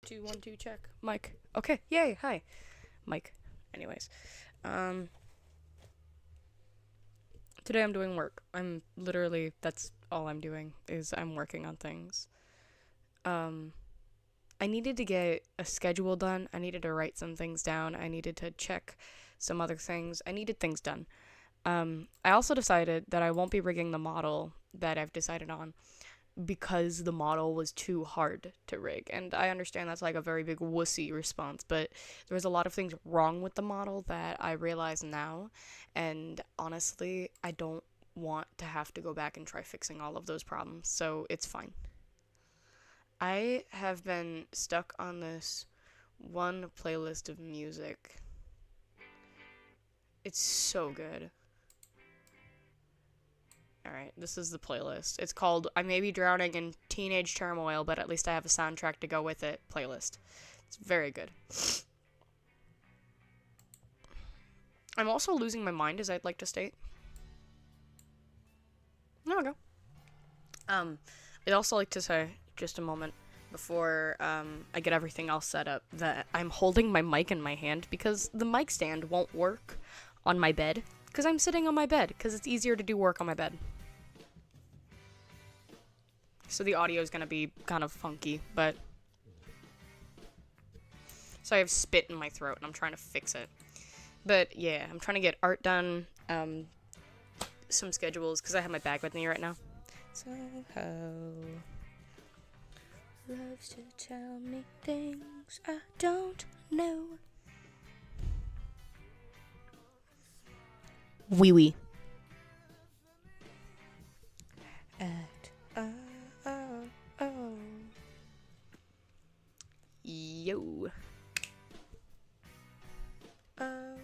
Two, one, two, check. Mike. Okay, yay, hi. Mike. Anyways. Um, Today I'm doing work. I'm literally, that's all I'm doing, is I'm working on things. Um, I needed to get a schedule done. I needed to write some things down. I needed to check some other things. I needed things done. I also decided that I won't be rigging the model that I've decided on because the model was too hard to rig. And I understand that's like a very big wussy response, but there was a lot of things wrong with the model that I realize now. And honestly, I don't want to have to go back and try fixing all of those problems. So it's fine. I have been stuck on this one playlist of music. It's so good. Alright, this is the playlist. It's called I May Be Drowning in Teenage Turmoil, but at least I have a soundtrack to go with it playlist. It's very good. I'm also losing my mind, as I'd like to state. There we go. I'd also like to say, just a moment, before I get everything else set up, that I'm holding my mic in my hand because the mic stand won't work on my bed, because I'm sitting on my bed, because it's easier to do work on my bed. So the audio is going to be kind of funky, but... So I have spit in my throat, and I'm trying to fix it. But yeah, I'm trying to get art done, some schedules, because I have my bag with me right now. Soho loves to tell me things I don't know. Wee wee. Act. Oh. Yo. I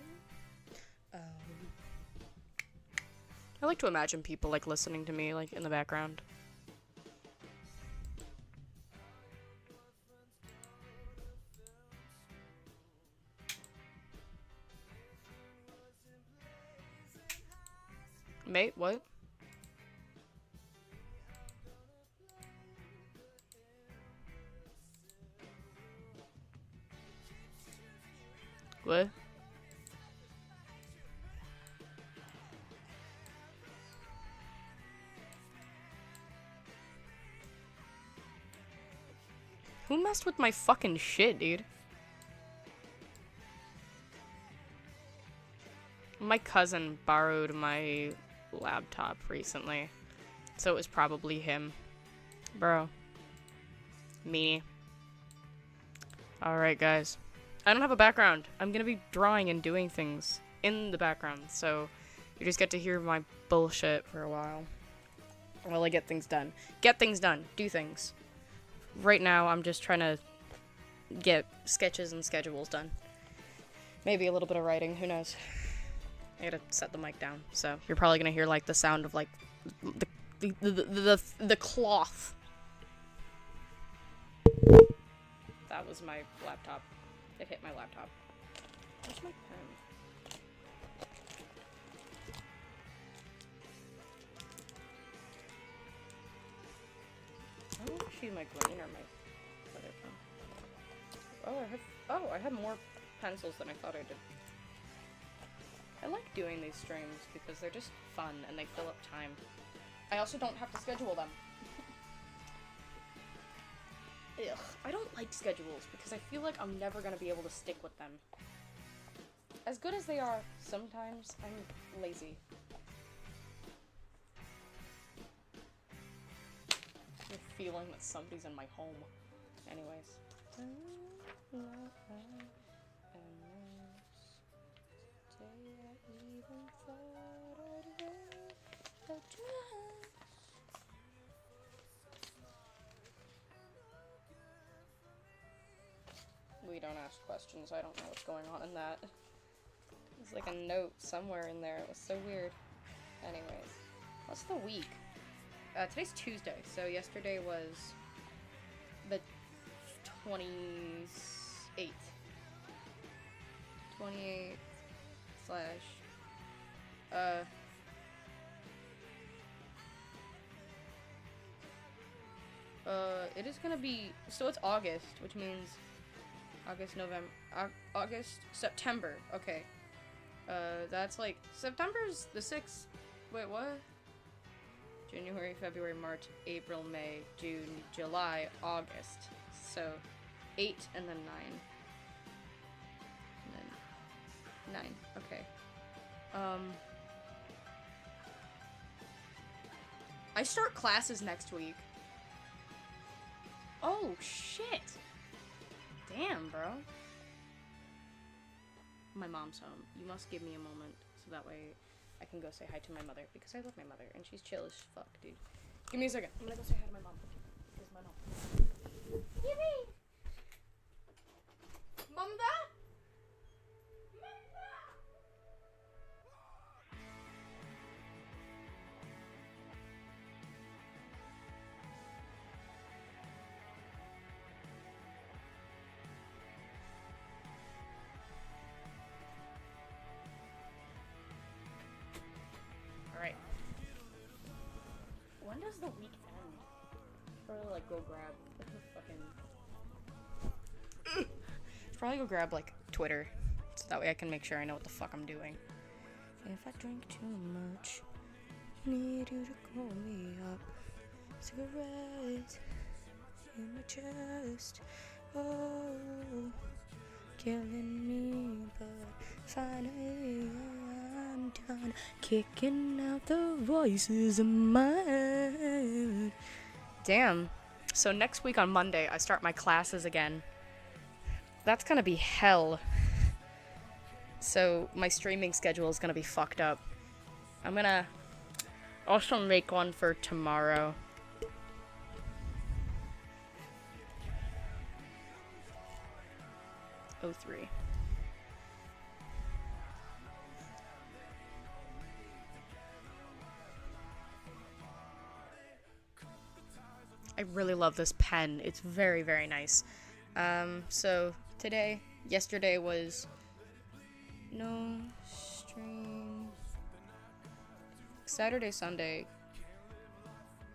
like to imagine people like listening to me like in the background. Mate, what? What? Who messed with my fucking shit, dude? My cousin borrowed my laptop recently, so it was probably him. Bro. Me. Alright, guys. I don't have a background. I'm gonna be drawing and doing things in the background, so you just get to hear my bullshit for a while. While I get things done. Get things done. Do things. Right now, I'm just trying to get sketches and schedules done. Maybe a little bit of writing, who knows. I gotta set the mic down, so you're probably gonna hear like the sound of like the cloth. That was my laptop. It hit my laptop. Where's my pen? I don't know if she's my green or my other pen. I have more pencils than I thought I did. I like doing these streams because they're just fun and they fill up time. I also don't have to schedule them. Ugh, I don't like schedules because I feel like I'm never gonna be able to stick with them. As good as they are, sometimes I'm lazy. The feeling that somebody's in my home. Anyways. We don't ask questions. I don't know what's going on in that. There's like a note somewhere in there. It was so weird. Anyways. What's the week? Today's Tuesday, so yesterday was the 28th. 28th slash it is gonna be, so it's August, which means August, November, August, September. Okay. That's like September's the 6th. Wait, what? January, February, March, April, May, June, July, August. So 8 and then 9. And then 9. Okay. I start classes next week. Oh shit. Damn, bro. My mom's home. You must give me a moment so that way I can go say hi to my mother because I love my mother and she's chill as fuck, dude. Give me a second. I'm gonna go say hi to my mom because my mom. Yippee! Mama? Alright. When does the week end? Probably like go grab fucking. Probably go grab like Twitter, so that way I can make sure I know what the fuck I'm doing. If I drink too much, need you to call me up. Cigarettes in my chest, oh, killing me, but finally I'm done kicking out the voices in my head. Damn. So next week on Monday, I start my classes again. That's gonna be hell. So my streaming schedule is gonna be fucked up. I'm gonna also make one for tomorrow. Oh, 03. I really love this pen. It's very, very nice. So yesterday was no stream. Saturday, Sunday,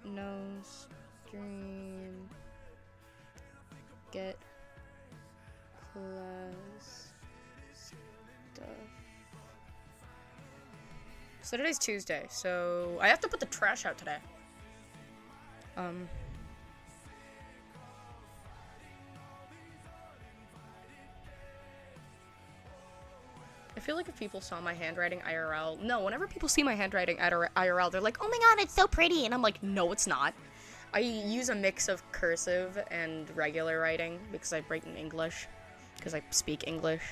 no stream. Get class stuff. Saturday's Tuesday, so I have to put the trash out today. I feel like if people saw my handwriting IRL, whenever people see my handwriting at IRL, they're like, oh my god, it's so pretty, and I'm like, no, it's not. I use a mix of cursive and regular writing because I write in English, because I speak English.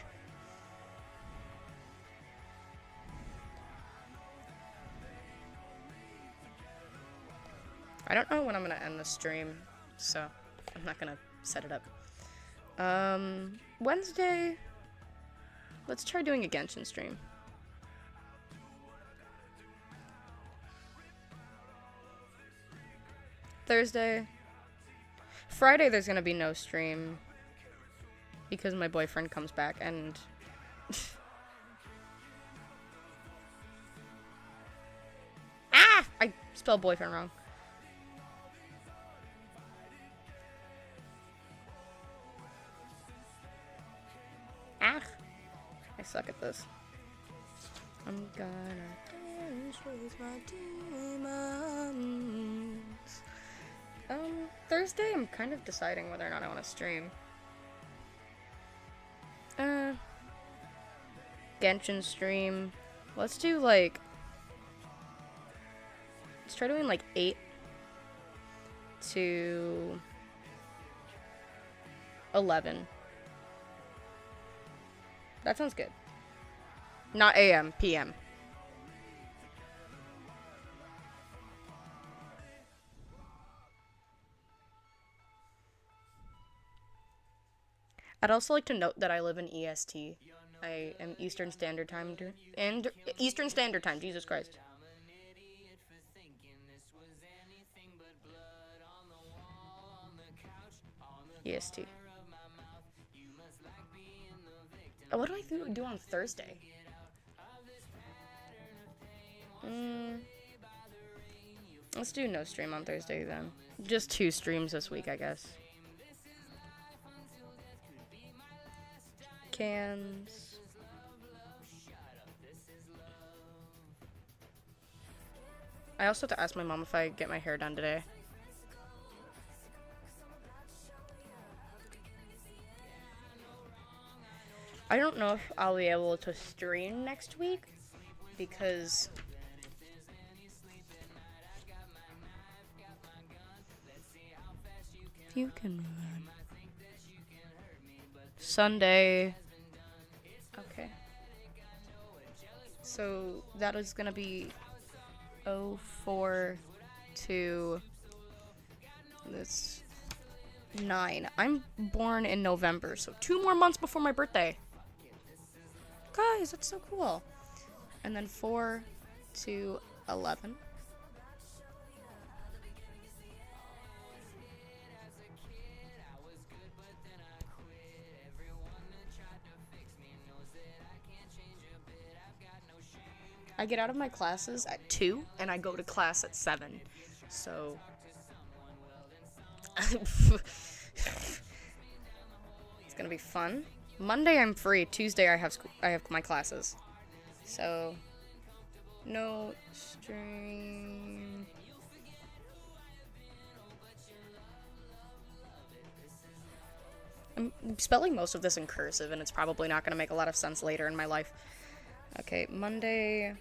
I don't know when I'm gonna end the stream, so I'm not gonna set it up. Wednesday, let's try doing a Genshin stream. Thursday. Friday there's gonna be no stream because my boyfriend comes back and I spelled boyfriend wrong. I suck at this. I'm gonna dance with my demons. Thursday I'm kind of deciding whether or not I want to stream. Genshin stream. Let's do like... Let's try doing like 8 to 11. That sounds good. Not AM, PM. I'd also like to note that I live in EST. I am Eastern Standard Time, and Eastern Standard Time, Jesus Christ. EST. What do I do on Thursday? Let's do no stream on Thursday then. Just 2 streams this week, I guess. cans. I also have to ask my mom if I get my hair done today. I don't know if I'll be able to stream next week because you can run. Sunday. Okay. So that is gonna be 04 to this 9. I'm born in November, so 2 more months before my birthday. Guys, that's so cool. And then 4 to 11. I get out of my classes at 2, and I go to class at 7. So... it's gonna be fun. Monday I'm free. Tuesday I have my classes. So... no stream... I'm spelling most of this in cursive, and it's probably not gonna make a lot of sense later in my life. Okay, Monday.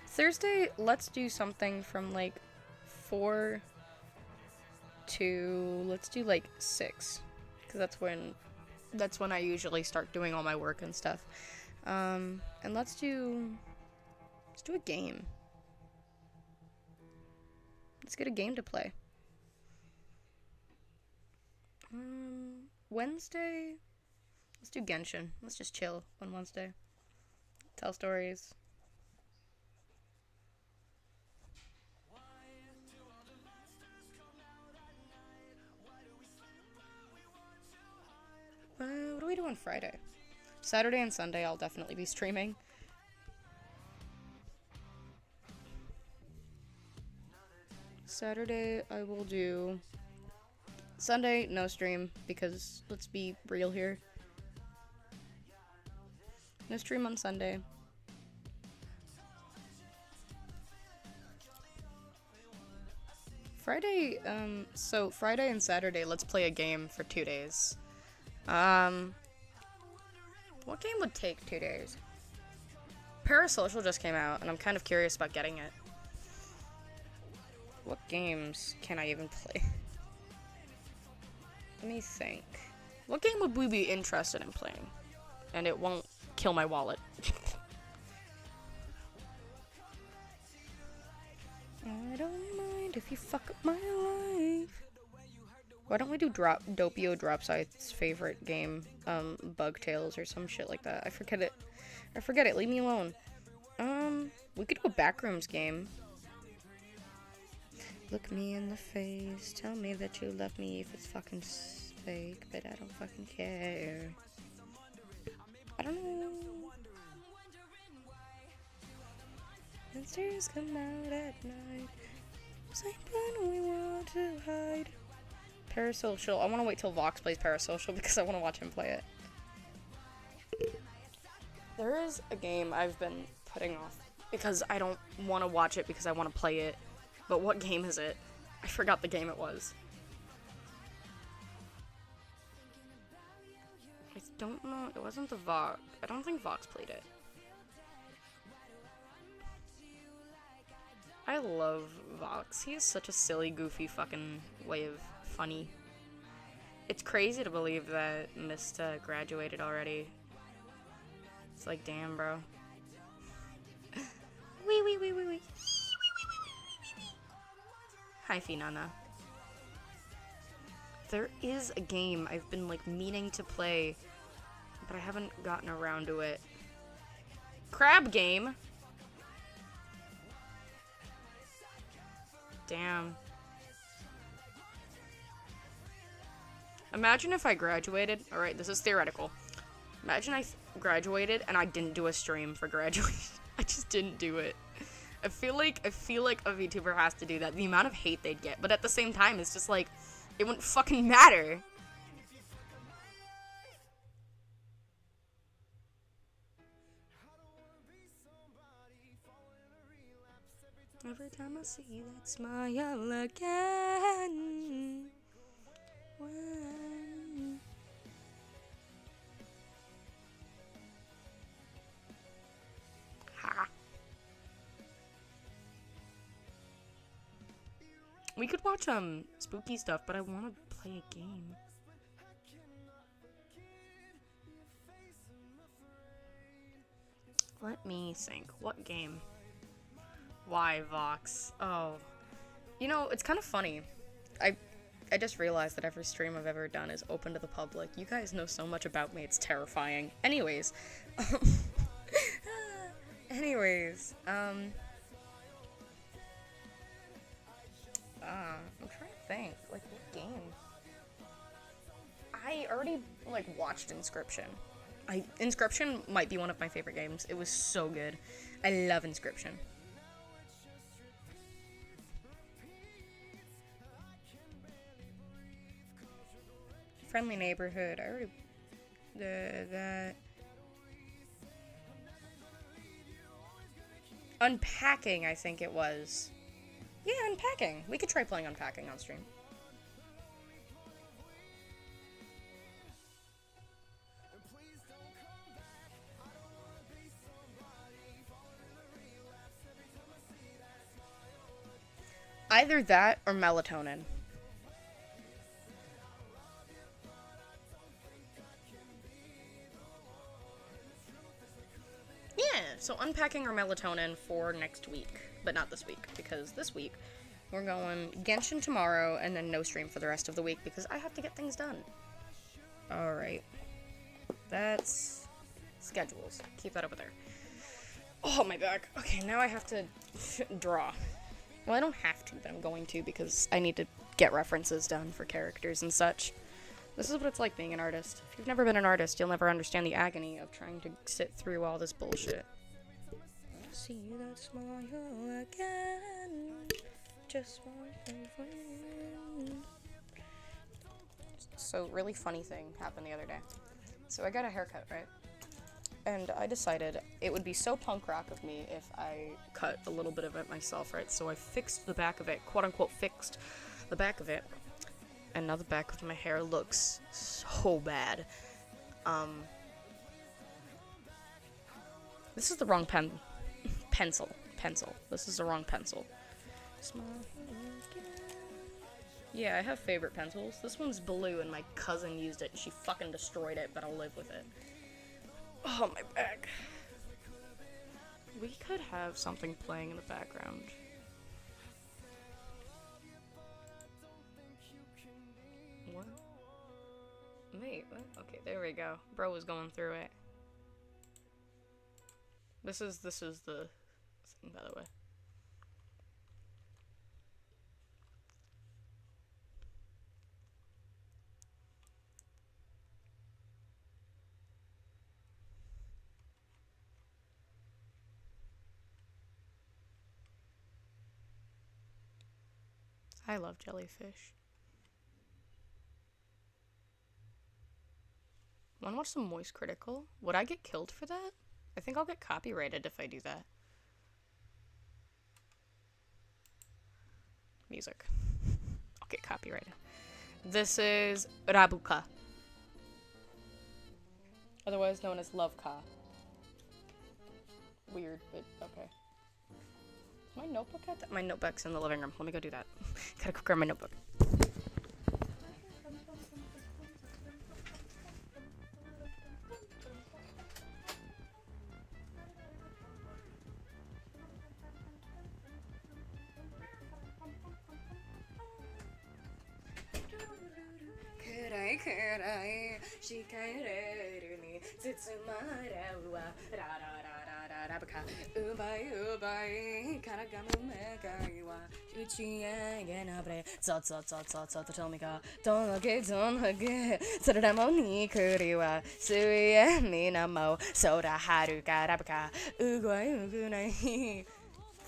Thursday, let's do something from like 4 to, let's do like 6, because that's when I usually start doing all my work and stuff. And let's do a game. Let's get a game to play. Wednesday, let's do Genshin. Let's just chill on Wednesday. Tell stories. What do we do on Friday? Saturday and Sunday I'll definitely be streaming. Saturday I will do. Sunday, no stream, because let's be real here. No stream on Sunday. Friday, so Friday and Saturday, let's play a game for 2 days. What game would take 2 days? Parasocial just came out, and I'm kind of curious about getting it. What games can I even play? Let me think. What game would we be interested in playing? And it won't kill my wallet. I don't mind if you fuck up my life. Why don't we do Doppio Dropsite's favorite game, Bug Tales or some shit like that? I forget it. Leave me alone. We could do a Backrooms game. Look me in the face. Tell me that you love me if it's fucking fake, but I don't fucking care. I don't know. Monsters come out at night. Same plan we want to hide. Parasocial. I want to wait till Vox plays Parasocial because I want to watch him play it. There is a game I've been putting off because I don't want to watch it because I want to play it. But what game is it? I forgot the game it was. I don't know. It wasn't the Vox. I don't think Vox played it. I love Vox. He has such a silly, goofy fucking way of funny. It's crazy to believe that Mista graduated already. It's like, damn, bro. Wee. Hi, Finana. There is a game I've been, like, meaning to play, but I haven't gotten around to it. Crab game? Damn. Imagine if I graduated. Alright, this is theoretical. Imagine I graduated and I didn't do a stream for graduation. I just didn't do it. I feel like a VTuber has to do that. The amount of hate they'd get, but at the same time, it's just like it wouldn't fucking matter. Every time I see that smile again. When... Ha. We could watch spooky stuff, but I want to play a game. Let me think. What game? Why Vox? Oh. You know, it's kind of funny. I just realized that every stream I've ever done is open to the public. You guys know so much about me, it's terrifying. Anyways. I'm trying to think, like, what game? I already, like, watched Inscryption. Inscryption might be one of my favorite games. It was so good. I love Inscryption. Friendly Neighborhood. I already... that... Unpacking, I think it was. Yeah, Unpacking. We could try playing Unpacking on stream. Either that or Melatonin. Yeah, so Unpacking or Melatonin for next week. But not this week, because this week we're going Genshin tomorrow and then no stream for the rest of the week because I have to get things done. Alright. That's schedules. Keep that over there. Oh, my back. Okay, now I have to draw. Well, I don't have to, but I'm going to because I need to get references done for characters and such. This is what it's like being an artist. If you've never been an artist, you'll never understand the agony of trying to sit through all this bullshit. See that smile again. Just one thing for you. So, really funny thing happened the other day. So I got a haircut, right? And I decided it would be so punk rock of me if I cut a little bit of it myself, right? So I fixed the back of it, quote unquote fixed the back of it. And now the back of my hair looks so bad. This is the wrong pencil. This is the wrong pencil. Yeah, I have favorite pencils. This one's blue and my cousin used it and she fucking destroyed it, but I'll live with it. Oh, my back. We could have something playing in the background. What? Wait, what? Okay, there we go. Bro was going through it. This is the thing, by the way. I love jellyfish. Wanna watch some Moist Critical? Would I get killed for that? I think I'll get copyrighted if I do that. Music. I'll get copyrighted. This is Rabuka. Otherwise known as Loveka. Weird, but okay. My notebook at that? My notebook's in the living room. Let me go do that. Gotta go grab my notebook.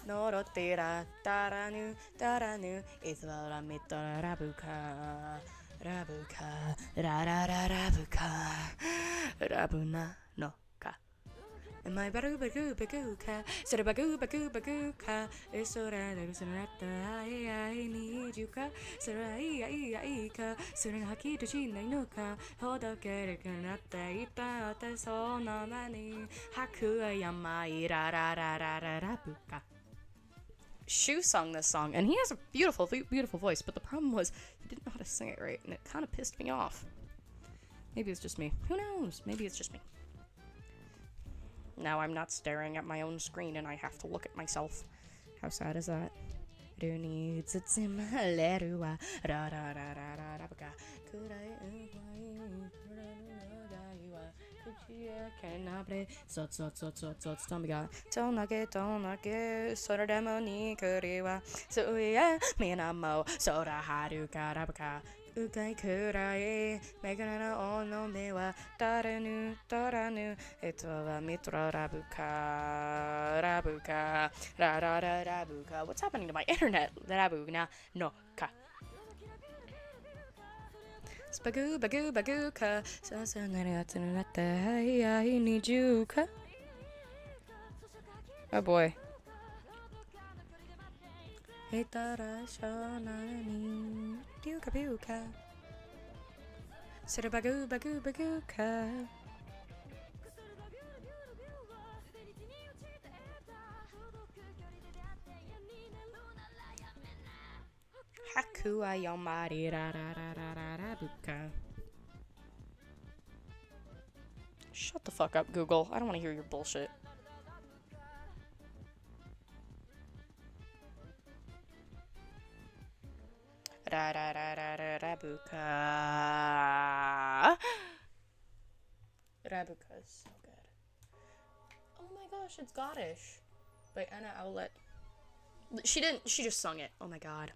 Norotira taranu taranu Isvara mitra rabuka Rabuka Rabuka Rabuna no ka My baru bagu baguka Sora bagu bagu baguka Isora Sunata I need you ka Sora Ika Sora haki to shinai no ka Hodokeru kanata ita Ata so no nani Haku ayamai Rabuka Shu sung this song, and he has a beautiful, beautiful voice, but the problem was he didn't know how to sing it right, and it kind of pissed me off. Maybe it's just me. Who knows? Maybe it's just me. Now I'm not staring at my own screen, and I have to look at myself. How sad is that? Ukai kurai, meganana ono mewa, taranu, taranu, etova mitra rabuka, rabuka. What's happening to my internet? Rabuna, no, ka. Spagu, bagu, baguka, I need you, ka. Oh boy. Itara shonani, duka buka. Sura bagu, bagu, baguka. Haku ayomari rabuka. Shut the fuck up, Google. I don't want to hear your bullshit. Rabuka. Rabuka is so good. Oh my gosh, it's Goddish by Anna Owlett. She just sung it. Oh my god.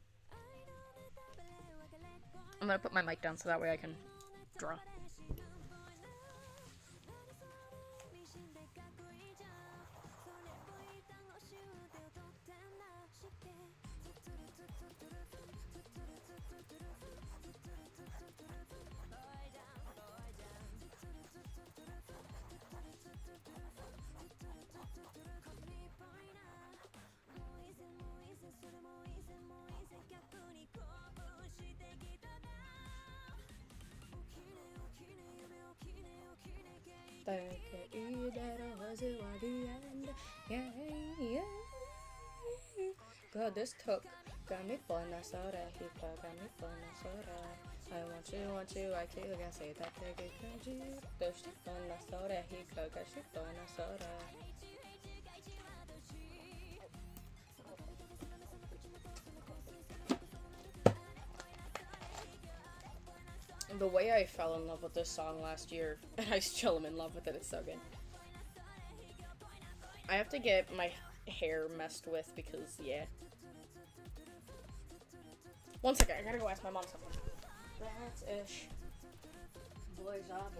I'm gonna put my mic down so that way I can draw. God, this took. Got me fun, I saw that he got me fun, I saw that. I want you, I can't say that they get cringy. There's fun, I saw that he got she fun, I saw that. The way I fell in love with this song last year, and I still am in love with it, it's so good. I have to get my hair messed with because, yeah. One second, I gotta go ask my mom something. That's ish. Boys are.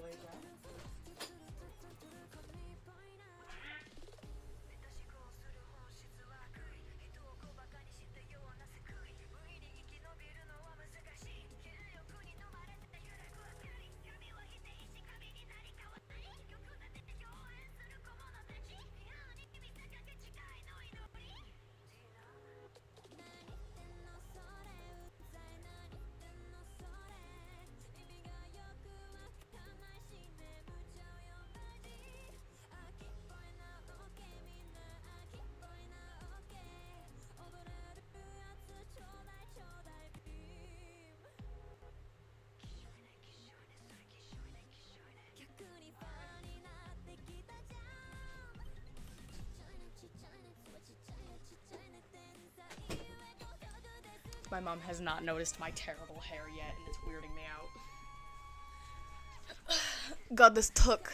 My mom has not noticed my terrible hair yet, and it's weirding me out. God, this took.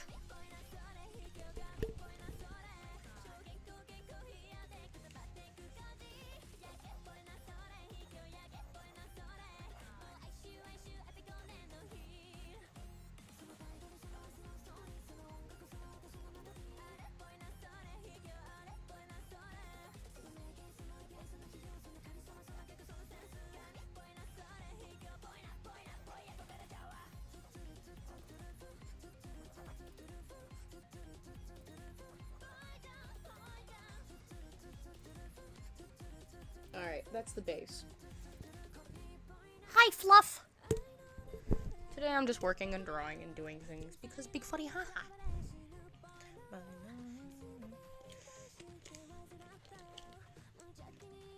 Alright, that's the base. Hi, Fluff. Today I'm just working and drawing and doing things because big funny haha.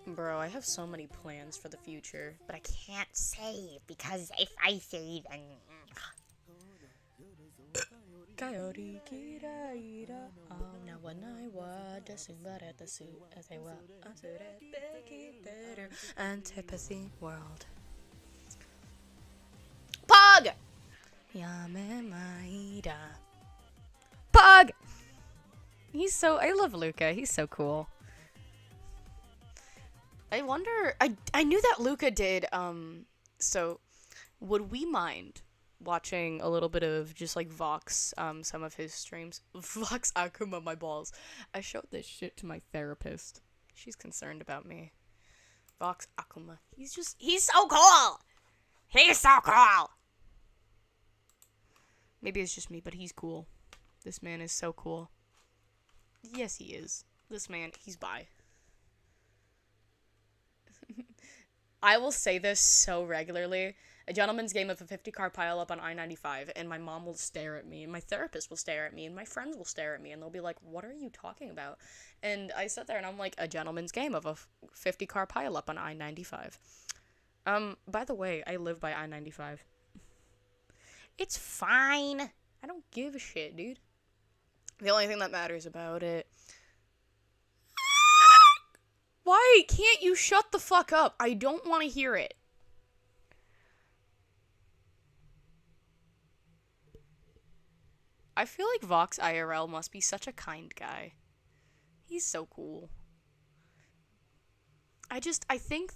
Bro, I have so many plans for the future, but I can't say because if I say then... Coyote kira ira na wanai wa desumare the suit as they were antipathy world. Pug! Yame maida. Pug! I love Luca. He's so cool. I wonder, I knew that Luca did, so would we mind watching a little bit of just like Vox, some of his streams? Vox Akuma, my balls. I showed this shit to my therapist. She's concerned about me. Vox Akuma. He's so cool! He's so cool! Maybe it's just me, but he's cool. This man is so cool. Yes, he is. This man, he's bi. I will say this so regularly. A gentleman's game of a 50-car pileup on I-95, and my mom will stare at me, and my therapist will stare at me, and my friends will stare at me, and they'll be like, what are you talking about? And I sit there, and I'm like, a gentleman's game of a 50-car pileup on I-95. By the way, I live by I-95. It's fine. I don't give a shit, dude. The only thing that matters about it... Why can't you shut the fuck up? I don't want to hear it. I feel like Vox IRL must be such a kind guy. He's so cool. I think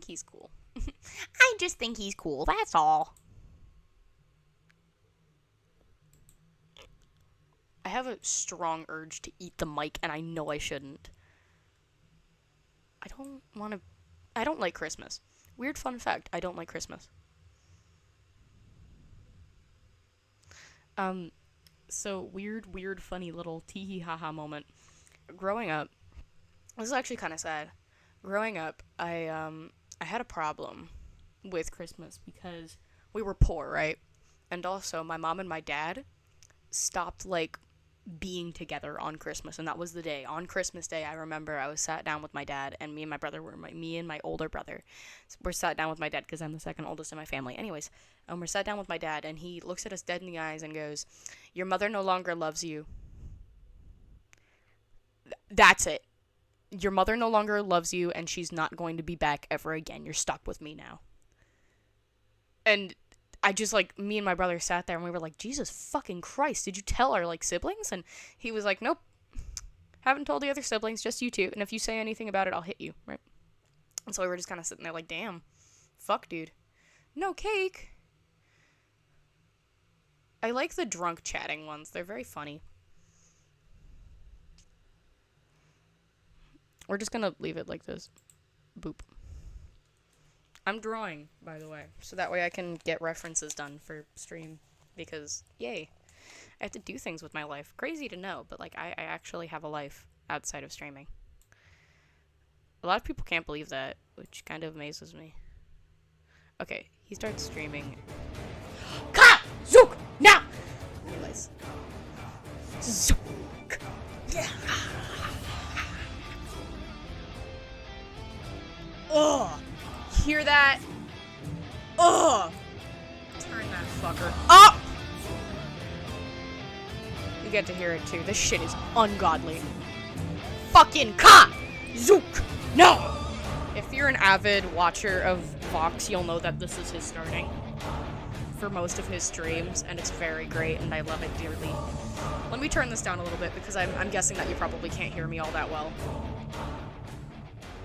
he's cool. I just think he's cool, that's all. I have a strong urge to eat the mic, and I know I shouldn't. I don't like Christmas. Weird fun fact, I don't like Christmas. So weird, funny little tee-hee ha-ha moment. Growing up, this is actually kind of sad. Growing up, I had a problem with Christmas because we were poor, right? And also, my mom and my dad stopped, like, being together on Christmas, and that was the day. On Christmas Day, I remember I was sat down with my dad, and me and my older brother were sat down with my dad, because I'm the second oldest in my family. Anyways, we're sat down with my dad, and he looks at us dead in the eyes and goes, your mother no longer loves you. That's it. Your mother no longer loves you, and she's not going to be back ever again. You're stuck with me now. And I just, like, me and my brother sat there, and we were like, Jesus fucking Christ, did you tell our, like, siblings? And he was like, nope, haven't told the other siblings, just you two, and if you say anything about it, I'll hit you, right? And so we were just kind of sitting there like, damn, fuck, dude. No cake. I like the drunk chatting ones. They're very funny. We're just gonna leave it like this. Boop. I'm drawing, by the way, so that way I can get references done for stream, because, yay, I have to do things with my life. Crazy to know, but, like, I actually have a life outside of streaming. A lot of people can't believe that, which kind of amazes me. Okay, he starts streaming. Ka! Zook! Now! Anyways. Zook! Yeah! Ugh! Hear that? Ugh! Turn that fucker up! You get to hear it too. This shit is ungodly. Fucking ka! Zook! No! If you're an avid watcher of Vox, you'll know that this is his starting for most of his streams, and it's very great, and I love it dearly. Let me turn this down a little bit, because I'm guessing that you probably can't hear me all that well.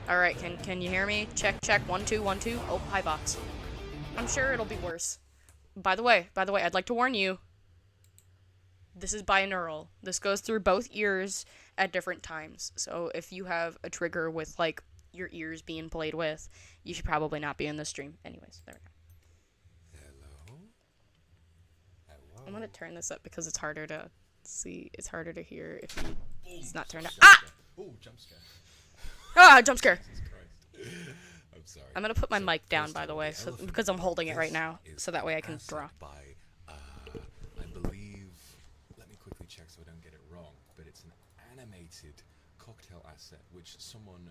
Alright, can you hear me? Check, 1, 2, 1, 2. Oh, hi, Vox. I'm sure it'll be worse. By the way, I'd like to warn you. This is binaural. This goes through both ears at different times. So if you have a trigger with, like, your ears being played with, you should probably not be in the stream. Anyways, there we go. Hello? Hello? I'm gonna turn this up because it's harder to see. It's harder to hear if it's not turned up. Jump Ah! scare. Ooh, jump scare. Ah, jump scare. Jesus Christ. I'm sorry. I'm gonna put my So, mic down, first by of the all, way, so, elephant because I'm man. holding it right This now, is so that way I an can asset draw. by, I believe, let me quickly check so I don't get it wrong, but it's an animated cocktail asset, which someone,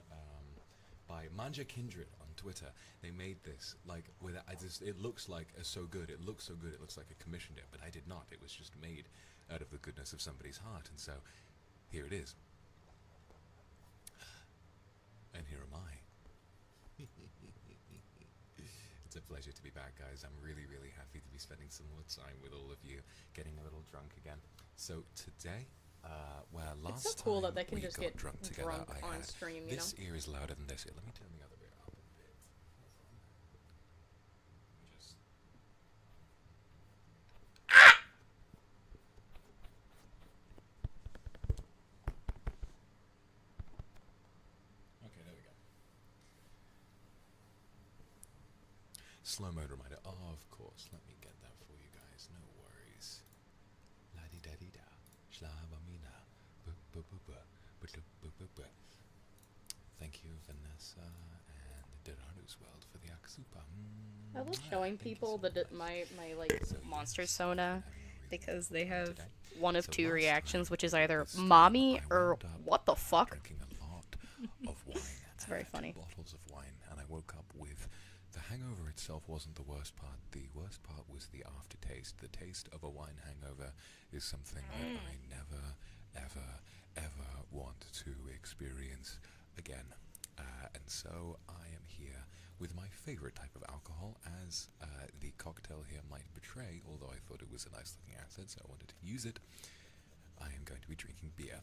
by Manja Kindred on Twitter, they made this, like, with, it looks like so good, it looks so good, it looks like I commissioned it, but I did not, it was just made out of the goodness of somebody's heart, and so, here it is. And here am I. It's a pleasure to be back, guys. I'm really, really happy to be spending some more time with all of you, getting a little drunk again. So today, where last It's so cool time that they can we just got get drunk together, I on had stream, you know? this ear is louder than this ear. Let me turn the other ear up a bit. Just okay, there we go. Slow mode reminder. Oh, of course. Let me get that for you guys. No worries. La di da di da. Shlabamina. Thank you, Vanessa and Dorado's World, for the Aksupa. I love Mwah. showing Thank you people so much. my like So, monster yes, sona, having a really because good they time have today. one of So two last reactions, time which is we did either this stream, mommy I or wound up, what the fuck. drinking a lot of wine. It's very funny. 2 bottles of wine, and I woke up with the hangover itself wasn't the worst part. The worst part was the aftertaste. The taste of a wine hangover is something that I never, ever, ever want to experience again. And so I am here with my favorite type of alcohol, as the cocktail here might betray, although I thought it was a nice looking asset, so I wanted to use it. I am going to be drinking beer.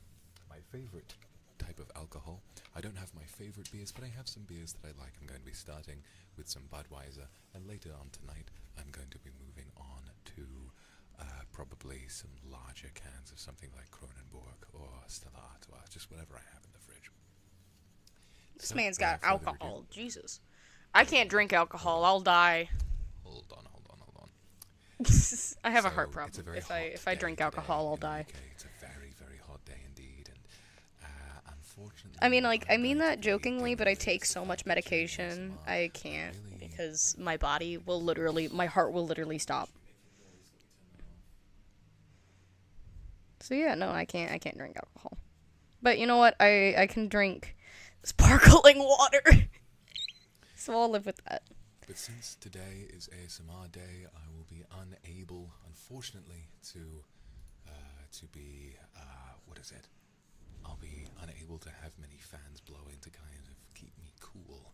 My favorite type of alcohol. I don't have my favorite beers, but I have some beers that I like. I'm going to be starting with some Budweiser, and later on tonight I'm going to be moving on to probably some larger cans of something like Kronenbourg or Stella Artois, just whatever I have in the fridge. This So, man's without got further ado- alcohol. Jesus. I can't drink alcohol. I'll die. Hold on. I have a So, heart it's problem. very If hot I drink day alcohol, I'll today in the die. UK. It's a very, very hot day indeed, and unfortunately, I mean, like, I I'm mean going that to be jokingly, dealing but I with take the so fact much that during this medication, month, I can't, really because my body will literally, my heart will literally stop. So yeah, no, I can't drink alcohol. But you know what? I can drink sparkling water. So I'll live with that. But since today is ASMR Day, I will be unable, unfortunately, to be what is it? I'll be unable to have many fans blowing to kind of keep me cool,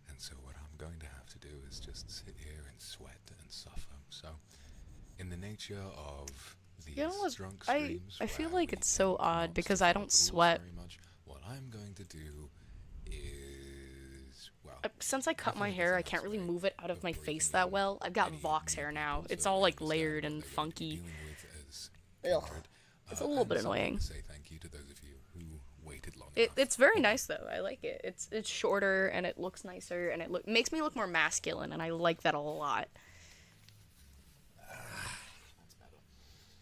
and so what I'm going to have to do is just sit here and sweat and suffer. So, in the nature of these You know what's- drunk I streams, feel where like we it's so tend not odd because to I follow don't the rules sweat. very much, what I'm going to do is, well, Since I cut my feel like hair, I it's a can't nice really way move it out of my breaking face that in well. I've got any Vox new hair now. people, It's so all I like understand layered what and they're going to be funky. dealing with as Ugh. kindred. It's a little bit And so I want annoying. to say thank you to those of you who waited long It, enough. it's very nice though. I like it. It's shorter and it looks nicer and it makes me look more masculine, and I like that a lot.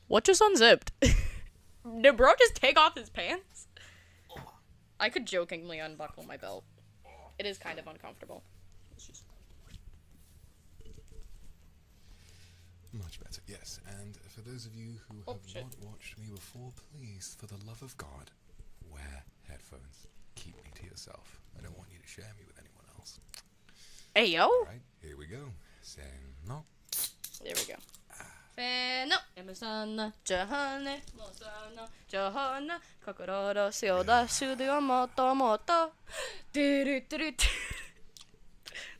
What just unzipped? Did bro just take off his pants? I could jokingly unbuckle my belt. It is kind of uncomfortable. Much better, yes. And for those of you who Oh, have shit. not watched me before, please, for the love of God, wear headphones. Keep me to yourself. I don't want you to share me with anyone else. Hey yo. Alright, here we go. No. There we go. No. Emerson, Jahane, Mosana, Jahana, Kakarada, Sioda, Sudio, Moto, Moto.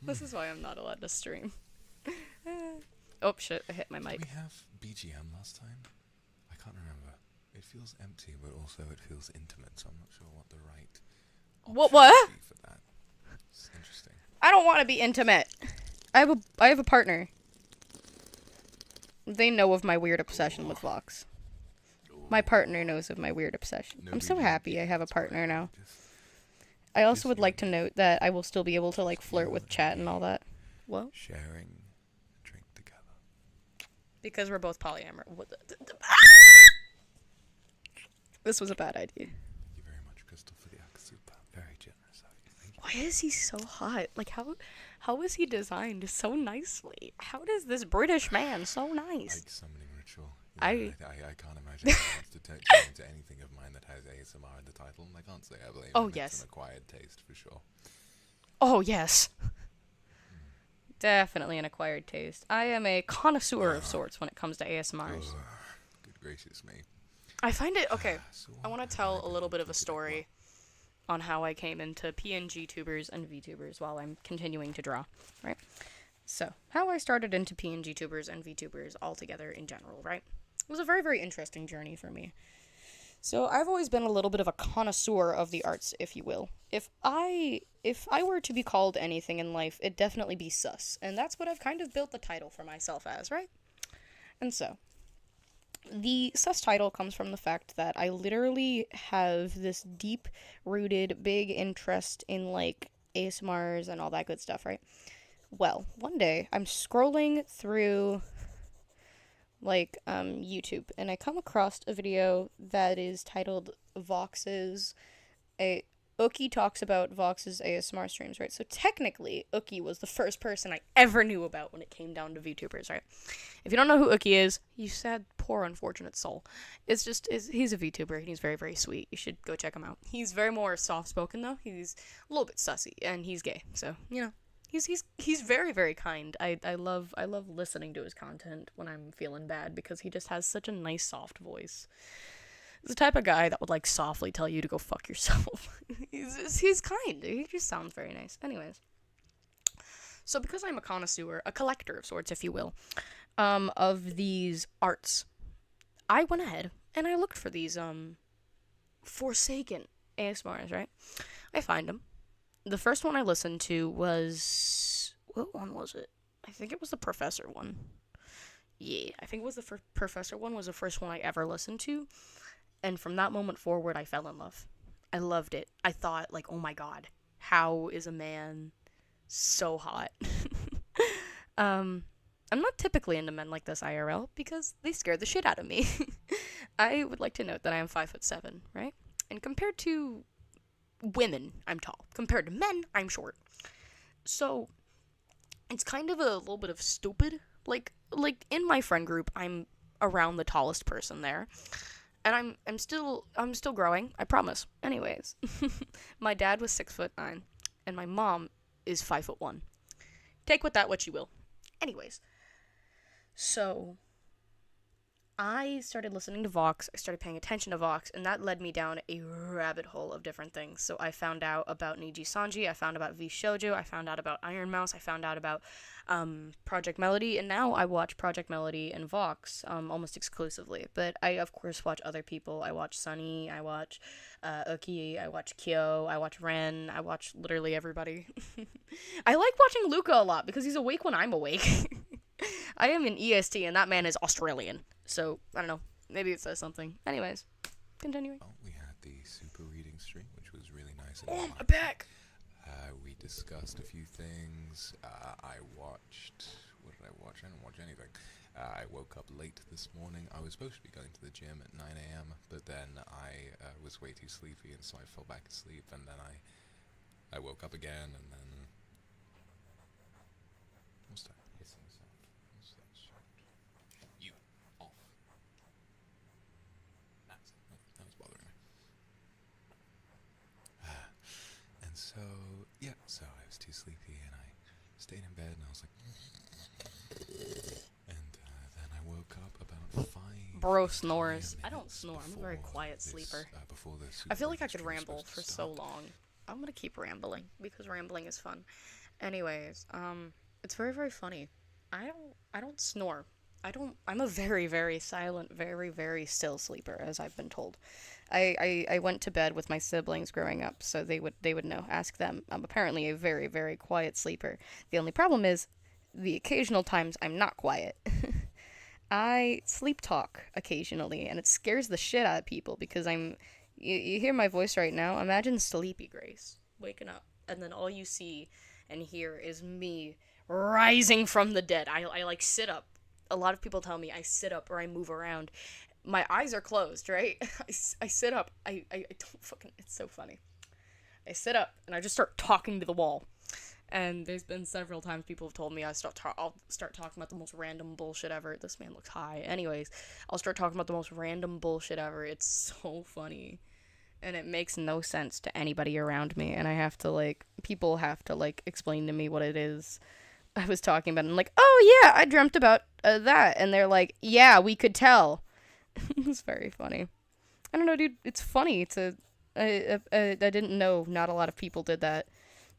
This is why I'm not allowed to stream. Oh shit, I hit my Did mic. we have BGM last time? I can't remember. It feels empty, but also it feels intimate, so I'm not sure what the right option What? would be for that. It's interesting. I don't want to be intimate. I have a partner. They know of my weird obsession with Vox. My partner knows of my weird obsession. No I'm so BGM. happy I have a That's great. partner now. Just I also Just would you like and to me. note that I will still be able to like flirt with chat and all that. Well, sharing a drink together. because we're both polyamorous. This was a bad idea. Thank you very much, Crystal, for the Akasupa. Very generous of you. is he so hot? Like, how is he designed so nicely? How does this British man so nice? Like summoning ritual. I I can't imagine it wants to turn into anything of mine that has ASMR in the title, and I can't say I blame Oh, him. yes. It's an acquired taste for sure. Oh, yes. Definitely an acquired taste. I am a connoisseur of sorts when it comes to ASMRs. Ugh, good gracious me. I find it okay. So I want to tell a little bit of a story on how I came into PNG tubers and VTubers while I'm continuing to draw, right? So, how I started into PNG tubers and VTubers altogether in general, right? It was a very, very interesting journey for me. So, I've always been a little bit of a connoisseur of the arts, if you will. If I were to be called anything in life, it'd definitely be sus, and that's what I've kind of built the title for myself as, right? And so, the sus title comes from the fact that I literally have this deep rooted big interest in like ASMRs and all that good stuff, right? Well, one day I'm scrolling through like YouTube and I come across a video that is titled Vox's a Uki talks about Vox's ASMR streams, right? So technically, Uki was the first person I ever knew about when it came down to VTubers, right? If you don't know who Uki is, you sad, poor, unfortunate soul. He's a VTuber and he's very, very sweet. You should go check him out. He's very more soft-spoken, though. He's a little bit sussy, and he's gay, so, you know. He's very, very kind. I love listening to his content when I'm feeling bad because he just has such a nice, soft voice. He's the type of guy that would, like, softly tell you to go fuck yourself. he's kind. He just sounds very nice. Anyways. So because I'm a connoisseur, a collector of sorts, if you will, of these arts, I went ahead and I looked for these, forsaken ASMRs, right? I find them. The first one I listened to was... What one was it? I think it was the Professor one. Yeah, I think it was the Professor one was the first one I ever listened to. And from that moment forward, I fell in love. I loved it. I thought, like, oh my god, how is a man so hot? I'm not typically into men like this IRL because they scare the shit out of me. I would like to note that I am 5'7", right? And compared to women, I'm tall. Compared to men, I'm short. So it's kind of a little bit of stupid. Like in my friend group, I'm around the tallest person there. And I'm still growing, I promise. Anyways, my dad was 6'9", and my mom is 5'1". Take with that what you will. Anyways, so I started listening to Vox, I started paying attention to Vox, and that led me down a rabbit hole of different things. So I found out about Niji Sanji, I found out V Shoujo, I found out about Iron Mouse, I found out about Project Melody, and now I watch Project Melody and Vox almost exclusively. But I, of course, watch other people. I watch Sunny, I watch Uki, I watch Kyo, I watch Ren, I watch literally everybody. I like watching Luca a lot because he's awake when I'm awake. I am an EST, and that man is Australian. So, I don't know. Maybe it says something. Anyways, continuing. Well, we had the super reading stream, which was really nice. And Oh, my back! We discussed a few things. I watched... What did I watch? I didn't watch anything. I woke up late this morning. I was supposed to be going to the gym at 9 a.m., but then I was way too sleepy, and so I fell back asleep, and then I woke up again, and then... What's that hissing sound? What's that sound? You, off. That was bothering me. And so, yeah, so I was too sleepy, and I stayed in bed, and I was like... And then I woke up about 5... Bro snores. I don't snore. I'm a very quiet sleeper. Before the I feel like I could stream was ramble supposed for to so start. long. I'm gonna keep rambling because rambling is fun. Anyways, it's very, very funny. I don't snore. I'm a very, very silent, very, very still sleeper, as I've been told. I went to bed with my siblings growing up, so they would know. Ask them. I'm apparently a very, very quiet sleeper. The only problem is the occasional times I'm not quiet. I sleep talk occasionally, and it scares the shit out of people because you hear my voice right now. Imagine Sleepy Grace waking up, and then all you see and hear is me rising from the dead. I like sit up. A lot of people tell me I sit up or I move around. My eyes are closed, right? I sit up. I don't fucking... It's so funny. I sit up and I just start talking to the wall. And there's been several times people have told me I'll start talking about the most random bullshit ever. This man looks high. Anyways, I'll start talking about the most random bullshit ever. It's so funny. And it makes no sense to anybody around me. And I have to, like, people have to, like, explain to me what it is I was talking about. And I'm like, oh, yeah, I dreamt about that. And they're like, yeah, we could tell. It's very funny. I don't know, dude. It's funny to... I didn't know not a lot of people did that.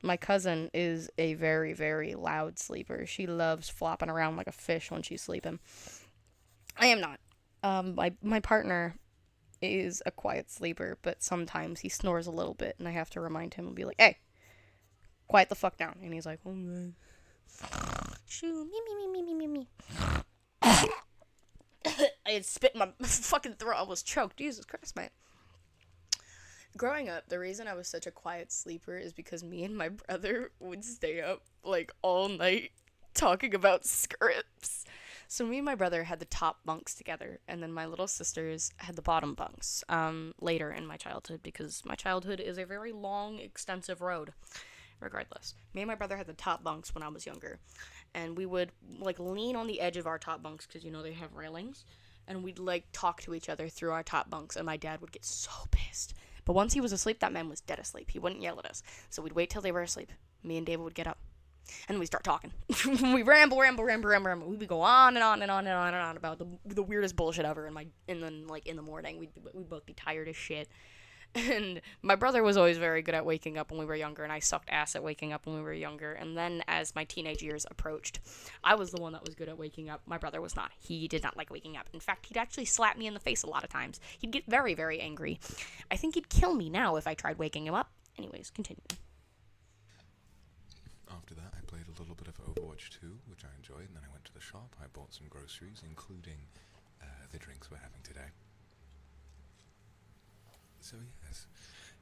My cousin is a very, very loud sleeper. She loves flopping around like a fish when she's sleeping. I am not. My partner is a quiet sleeper, but sometimes he snores a little bit, and I have to remind him and be like, hey, quiet the fuck down. And he's like, oh, man. Shoo, me. I had spit in my fucking throat. I was choked. Jesus Christ, man. Growing up, the reason I was such a quiet sleeper is because me and my brother would stay up, like, all night talking about scripts. So me and my brother had the top bunks together, and then my little sisters had the bottom bunks, later in my childhood, because my childhood is a very long, extensive road. Regardless, me and my brother had the top bunks when I was younger, and we would, like, lean on the edge of our top bunks, because, you know, they have railings, and we'd, like, talk to each other through our top bunks, and my dad would get so pissed. But once he was asleep, that man was dead asleep. He wouldn't yell at us. So we'd wait till they were asleep. Me and David would get up. And we'd start talking. We ramble. We'd go on and on and on and on and on about the weirdest bullshit ever. And then, like, in the morning, we'd both be tired as shit. And my brother was always very good at waking up when we were younger, and I sucked ass at waking up when we were younger. And then as my teenage years approached, I was the one that was good at waking up. My brother was not. He did not like waking up. In fact, he'd actually slap me in the face a lot of times. He'd get very, very angry. I think he'd kill me now if I tried waking him up. Anyways, continue. After that, I played a little bit of Overwatch 2, which I enjoyed, and then I went to the shop. I bought some groceries, including the drinks we're having today. So yes,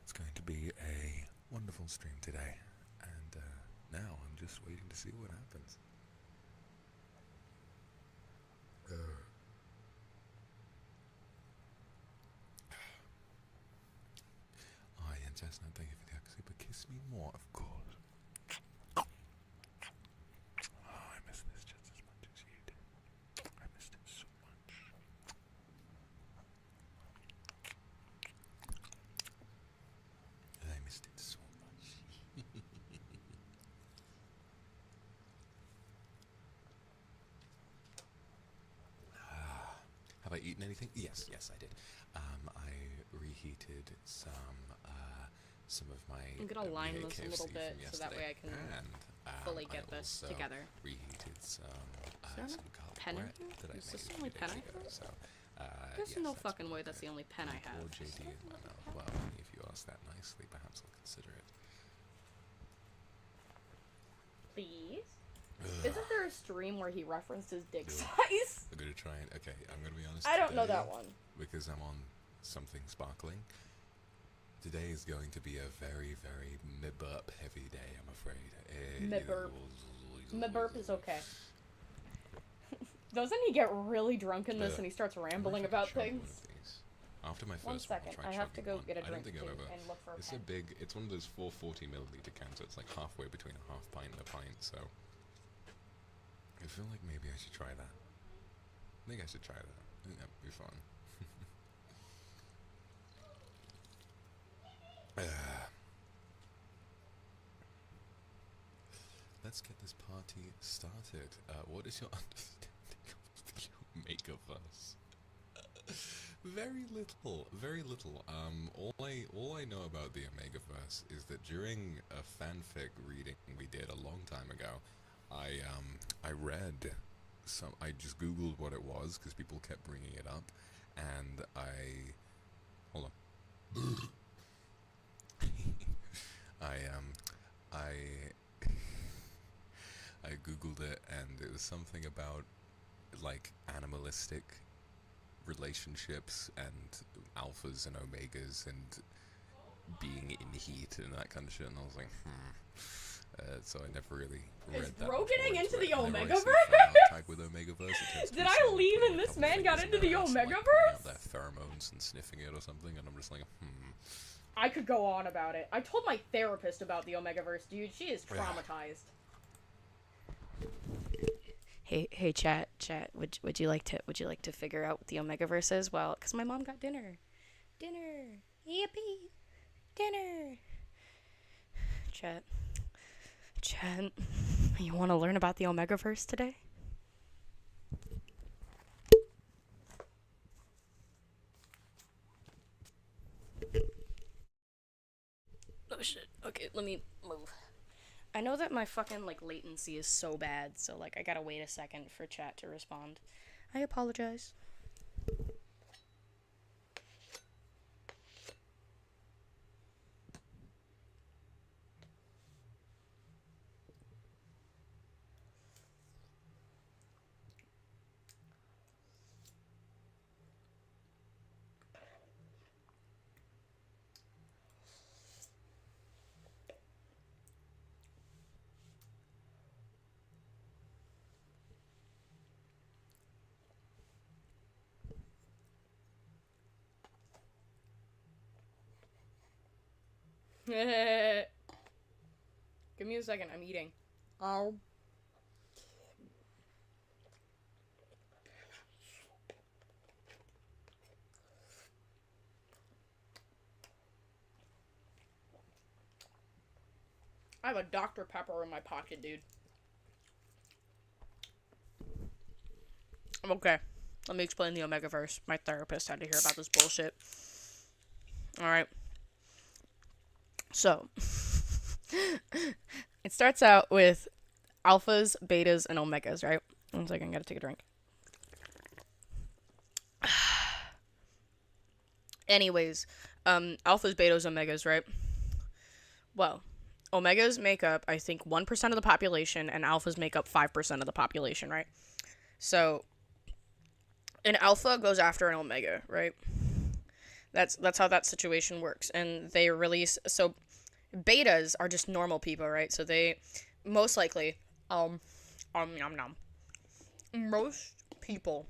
it's going to be a wonderful stream today, and now I'm just waiting to see what happens. I and Chestnut, thank you for the super kiss me more, of course. Oh, I miss this just as much as you did. I missed it so much. I missed it so much. Have I eaten anything? Yes, I did. I reheated some of my. I'm gonna line this KFC a little bit so that way I can fully get I this also together. Reheated some garlic pen in bread here? that I Is made this the a only few pen days I ago. have? So, There's yes, no that's fucking what way I'm that's the only pen I have. Or JD in my mouth. Well, if you ask that nicely, perhaps I'll consider it. Please? Isn't there a stream where he referenced his dick No. size? I'm gonna try and I'm gonna be honest. I don't know today, that one. because I'm on something sparkling. Today is going to be a very, very mid-burp heavy day, I'm afraid. Mid-burp. Mid-burp is okay. Doesn't he get really drunk in this and he starts rambling about things? After my One first one, second, I'll try I have to go chugging get a one. I don't drink think too I've ever. and look for a It's pen. it's one of those 440 milliliter cans, so it's like halfway between a half pint and a pint, so I feel like maybe I should try that. I think I should try that. I think that'd be fun. Let's get this party started. What is your understanding of the Omegaverse? Very little, very little. All I know about the Omegaverse is that during a fanfic reading we did a long time ago, I read some. I just googled what it was because people kept bringing it up, and hold on. I googled it, and it was something about like animalistic relationships and alphas and omegas and being in heat and that kind of shit, and I was like, so I never really read that. Is Bro getting into the Omegaverse? With Omegaverse, Did I leave and this man got into the Omegaverse? Their pheromones and sniffing it or something, and I'm just like, I could go on about it. I told my therapist about the Omegaverse, dude. She is traumatized. Hey, chat. Would you like to figure out what the Omegaverse is? Well, cause my mom got dinner. Yippee, dinner. Chat. You want to learn about the Omegaverse today? Oh shit. Okay, let me move. I know that my fucking like latency is so bad, so like I gotta wait a second for chat to respond. I apologize. Give me a second, I'm eating. Oh. I have a Dr. Pepper in my pocket, dude. Okay, let me explain the Omegaverse. My therapist had to hear about this bullshit. Alright. So, it starts out with alphas, betas, and omegas, right? 1 second, I gotta take a drink. Anyways, alphas, betas, omegas, right? Well, omegas make up, I think, 1% of the population, and alphas make up 5% of the population, right? So, an alpha goes after an omega, right? That's how that situation works. And they release, so betas are just normal people, right? So they most likely nom nom. Most people,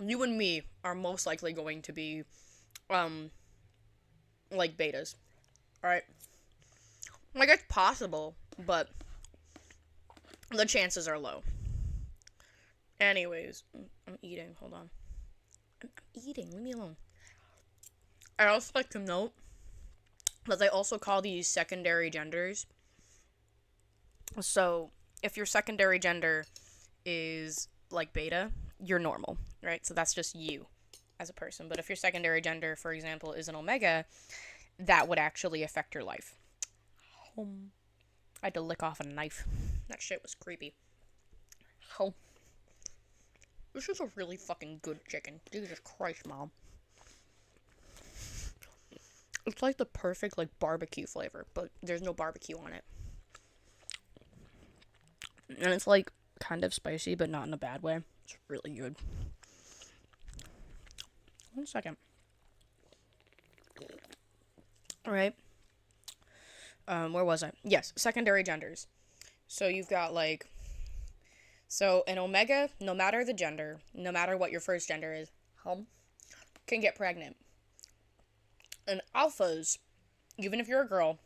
you and me, are most likely going to be like betas. Alright? Like, it's possible, but the chances are low. Anyways, I'm eating. Hold on. I'm eating. Leave me alone. I also like to note that they also call these secondary genders. So, if your secondary gender is like beta, you're normal, right? So that's just you as a person. But if your secondary gender, for example, is an omega, that would actually affect your life. I had to lick off a knife. That shit was creepy. This is a really fucking good chicken. Jesus Christ, Mom. It's like the perfect, like, barbecue flavor, but there's no barbecue on it. And it's, like, kind of spicy, but not in a bad way. It's really good. 1 second. Alright. Where was I? Yes, secondary genders. So you've got, like... So, an omega, no matter the gender, no matter what your first gender is, can get pregnant. And alphas, even if you're a girl,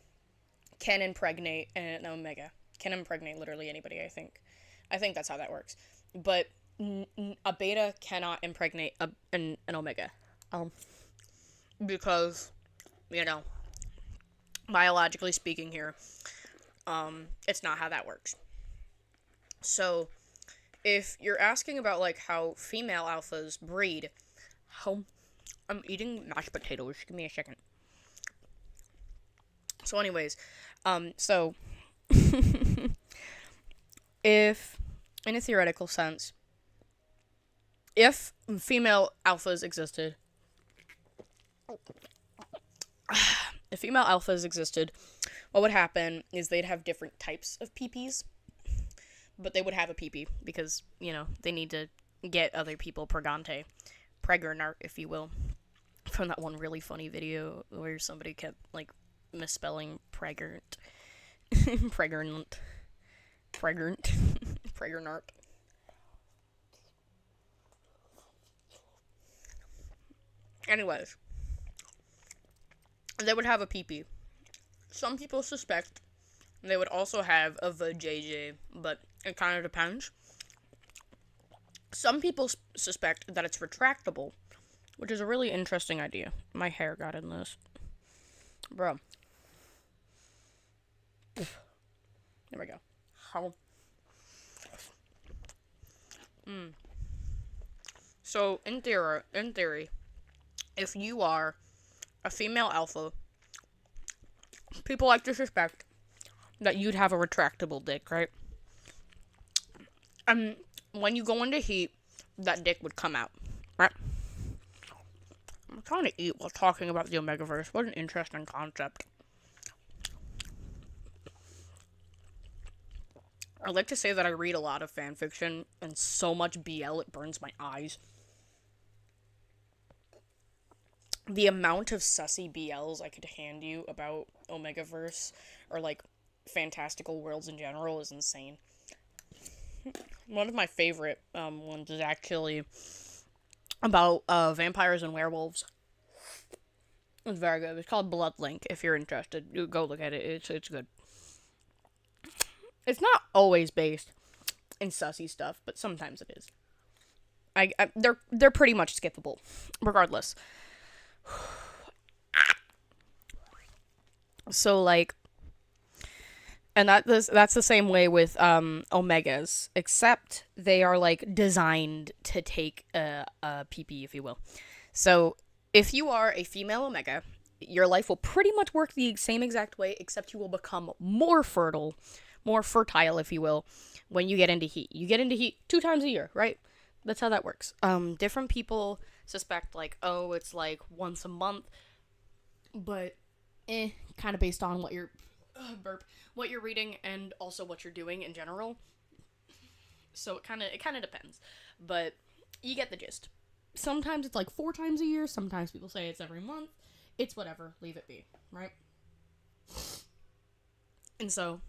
can impregnate an omega. Can impregnate literally anybody, I think. I think that's how that works. But a beta cannot impregnate an omega. Because, you know, biologically speaking here, it's not how that works. So, if you're asking about, like, how female alphas breed, I'm eating mashed potatoes. Give me a second. So anyways, so, if, in a theoretical sense, if female alphas existed, what would happen is they'd have different types of PPs, but they would have a PP because, you know, they need to get other people pregnant, if you will, from that one really funny video where somebody kept, like, misspelling pregnant. Pregnant. Anyways. they would have a PP. Some people suspect they would also have a vajayjay, but it kind of depends. Some people suspect that it's retractable, which is a really interesting idea. My hair got in this. Bro. There we go. How? So, in theory, if you are a female alpha, people like to suspect that you'd have a retractable dick, right? When you go into heat, that dick would come out, right? I'm trying to eat while talking about the Omegaverse. What an interesting concept. I like to say that I read a lot of fan fiction and so much BL it burns my eyes. The amount of sussy BLs I could hand you about Omegaverse or like fantastical worlds in general is insane. One of my favorite ones is actually about vampires and werewolves. It's very good. It's called Bloodlink. If you're interested, you go look at it. It's good. It's not always based in sussy stuff, but sometimes it is. They're pretty much skippable, regardless. So like, and that's the same way with omegas, except they are like designed to take a PP, if you will. So if you are a female omega, your life will pretty much work the same exact way, except you will become more fertile, if you will, when you get into heat. You get into heat 2 times a year, right? That's how that works. Different people suspect, like, oh, it's, like, once a month, but, kind of based on what you're, what you're reading and also what you're doing in general. So it kind of depends, but you get the gist. Sometimes it's, like, 4 times a year, sometimes people say it's every month. It's whatever, leave it be, right? And so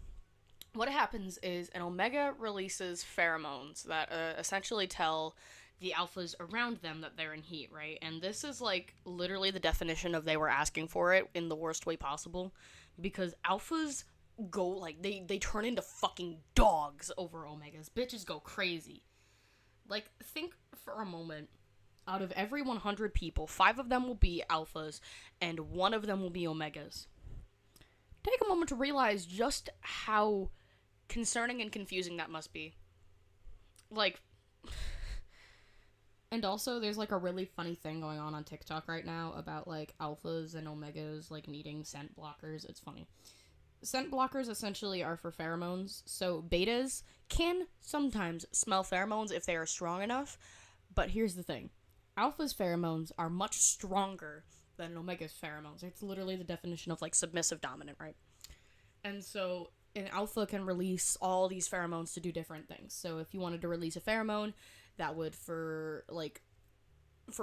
what happens is an omega releases pheromones that essentially tell the alphas around them that they're in heat, right? And this is like literally the definition of they were asking for it in the worst way possible, because alphas go like they turn into fucking dogs over omegas. Bitches go crazy. Like, think for a moment, out of every 100 people, 5 of them will be alphas and 1 of them will be omegas. Take a moment to realize just how concerning and confusing that must be. Like, and also there's like a really funny thing going on TikTok right now about like alphas and omegas like needing scent blockers. It's funny. Scent blockers essentially are for pheromones, so betas can sometimes smell pheromones if they are strong enough, but here's the thing. Alpha's pheromones are much stronger than omega's pheromones. It's literally the definition of like submissive dominant, right? And so an alpha can release all these pheromones to do different things. So if you wanted to release a pheromone, that would, for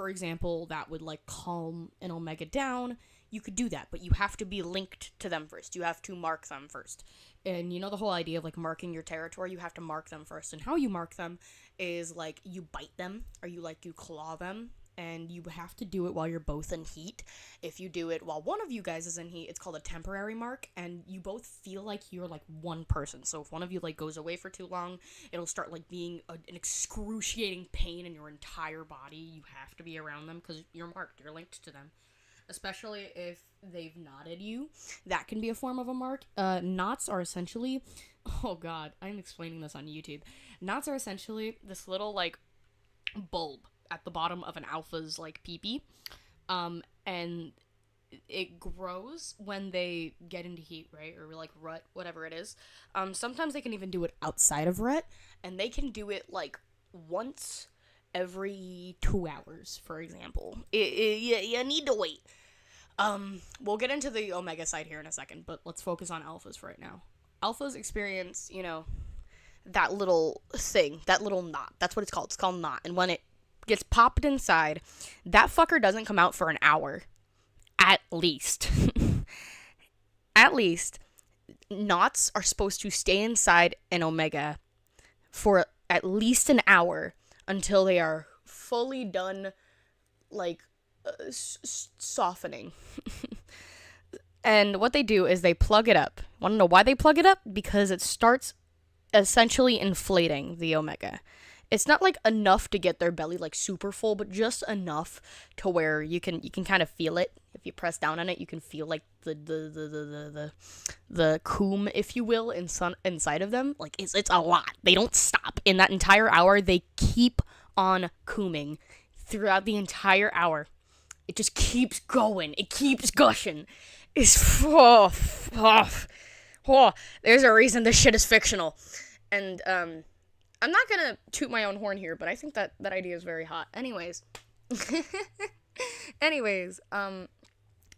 example, that would like calm an omega down, you could do that, but you have to be linked to them first. You have to mark them first. And you know the whole idea of like marking your territory, you have to mark them first. And how you mark them is like you bite them or you claw them. And you have to do it while you're both in heat. If you do it while one of you guys is in heat, it's called a temporary mark, and you both feel like you're, like, one person. So if one of you, like, goes away for too long, it'll start, like, being an excruciating pain in your entire body. You have to be around them because you're marked. You're linked to them. Especially if they've knotted you. That can be a form of a mark. Knots are essentially... Oh, God. I'm explaining this on YouTube. Knots are essentially this little, like, bulb at the bottom of an alpha's like pee-pee, and it grows when they get into heat, right, or like rut, whatever it is. Sometimes they can even do it outside of rut, and they can do it like once every 2 hours, for example. You need to wait. We'll get into the omega side here in a second, but let's focus on alphas for right now. Alphas experience, that little thing, that little knot. That's what it's called. It's called knot, and when it gets popped inside, that fucker doesn't come out for an hour. At least. At least, knots are supposed to stay inside an omega for at least an hour until they are fully done, like, softening. And what they do is they plug it up. Want to know why they plug it up? Because it starts essentially inflating the omega. It's not like enough to get their belly like super full, but just enough to where you can kind of feel it. If you press down on it, you can feel like the coom, if you will, inside of them. Like it's a lot. They don't stop in that entire hour. They keep on cooming throughout the entire hour. It just keeps going. It keeps gushing. It's there's a reason this shit is fictional. And I'm not gonna toot my own horn here, but I think that idea is very hot. Anyways. Anyways,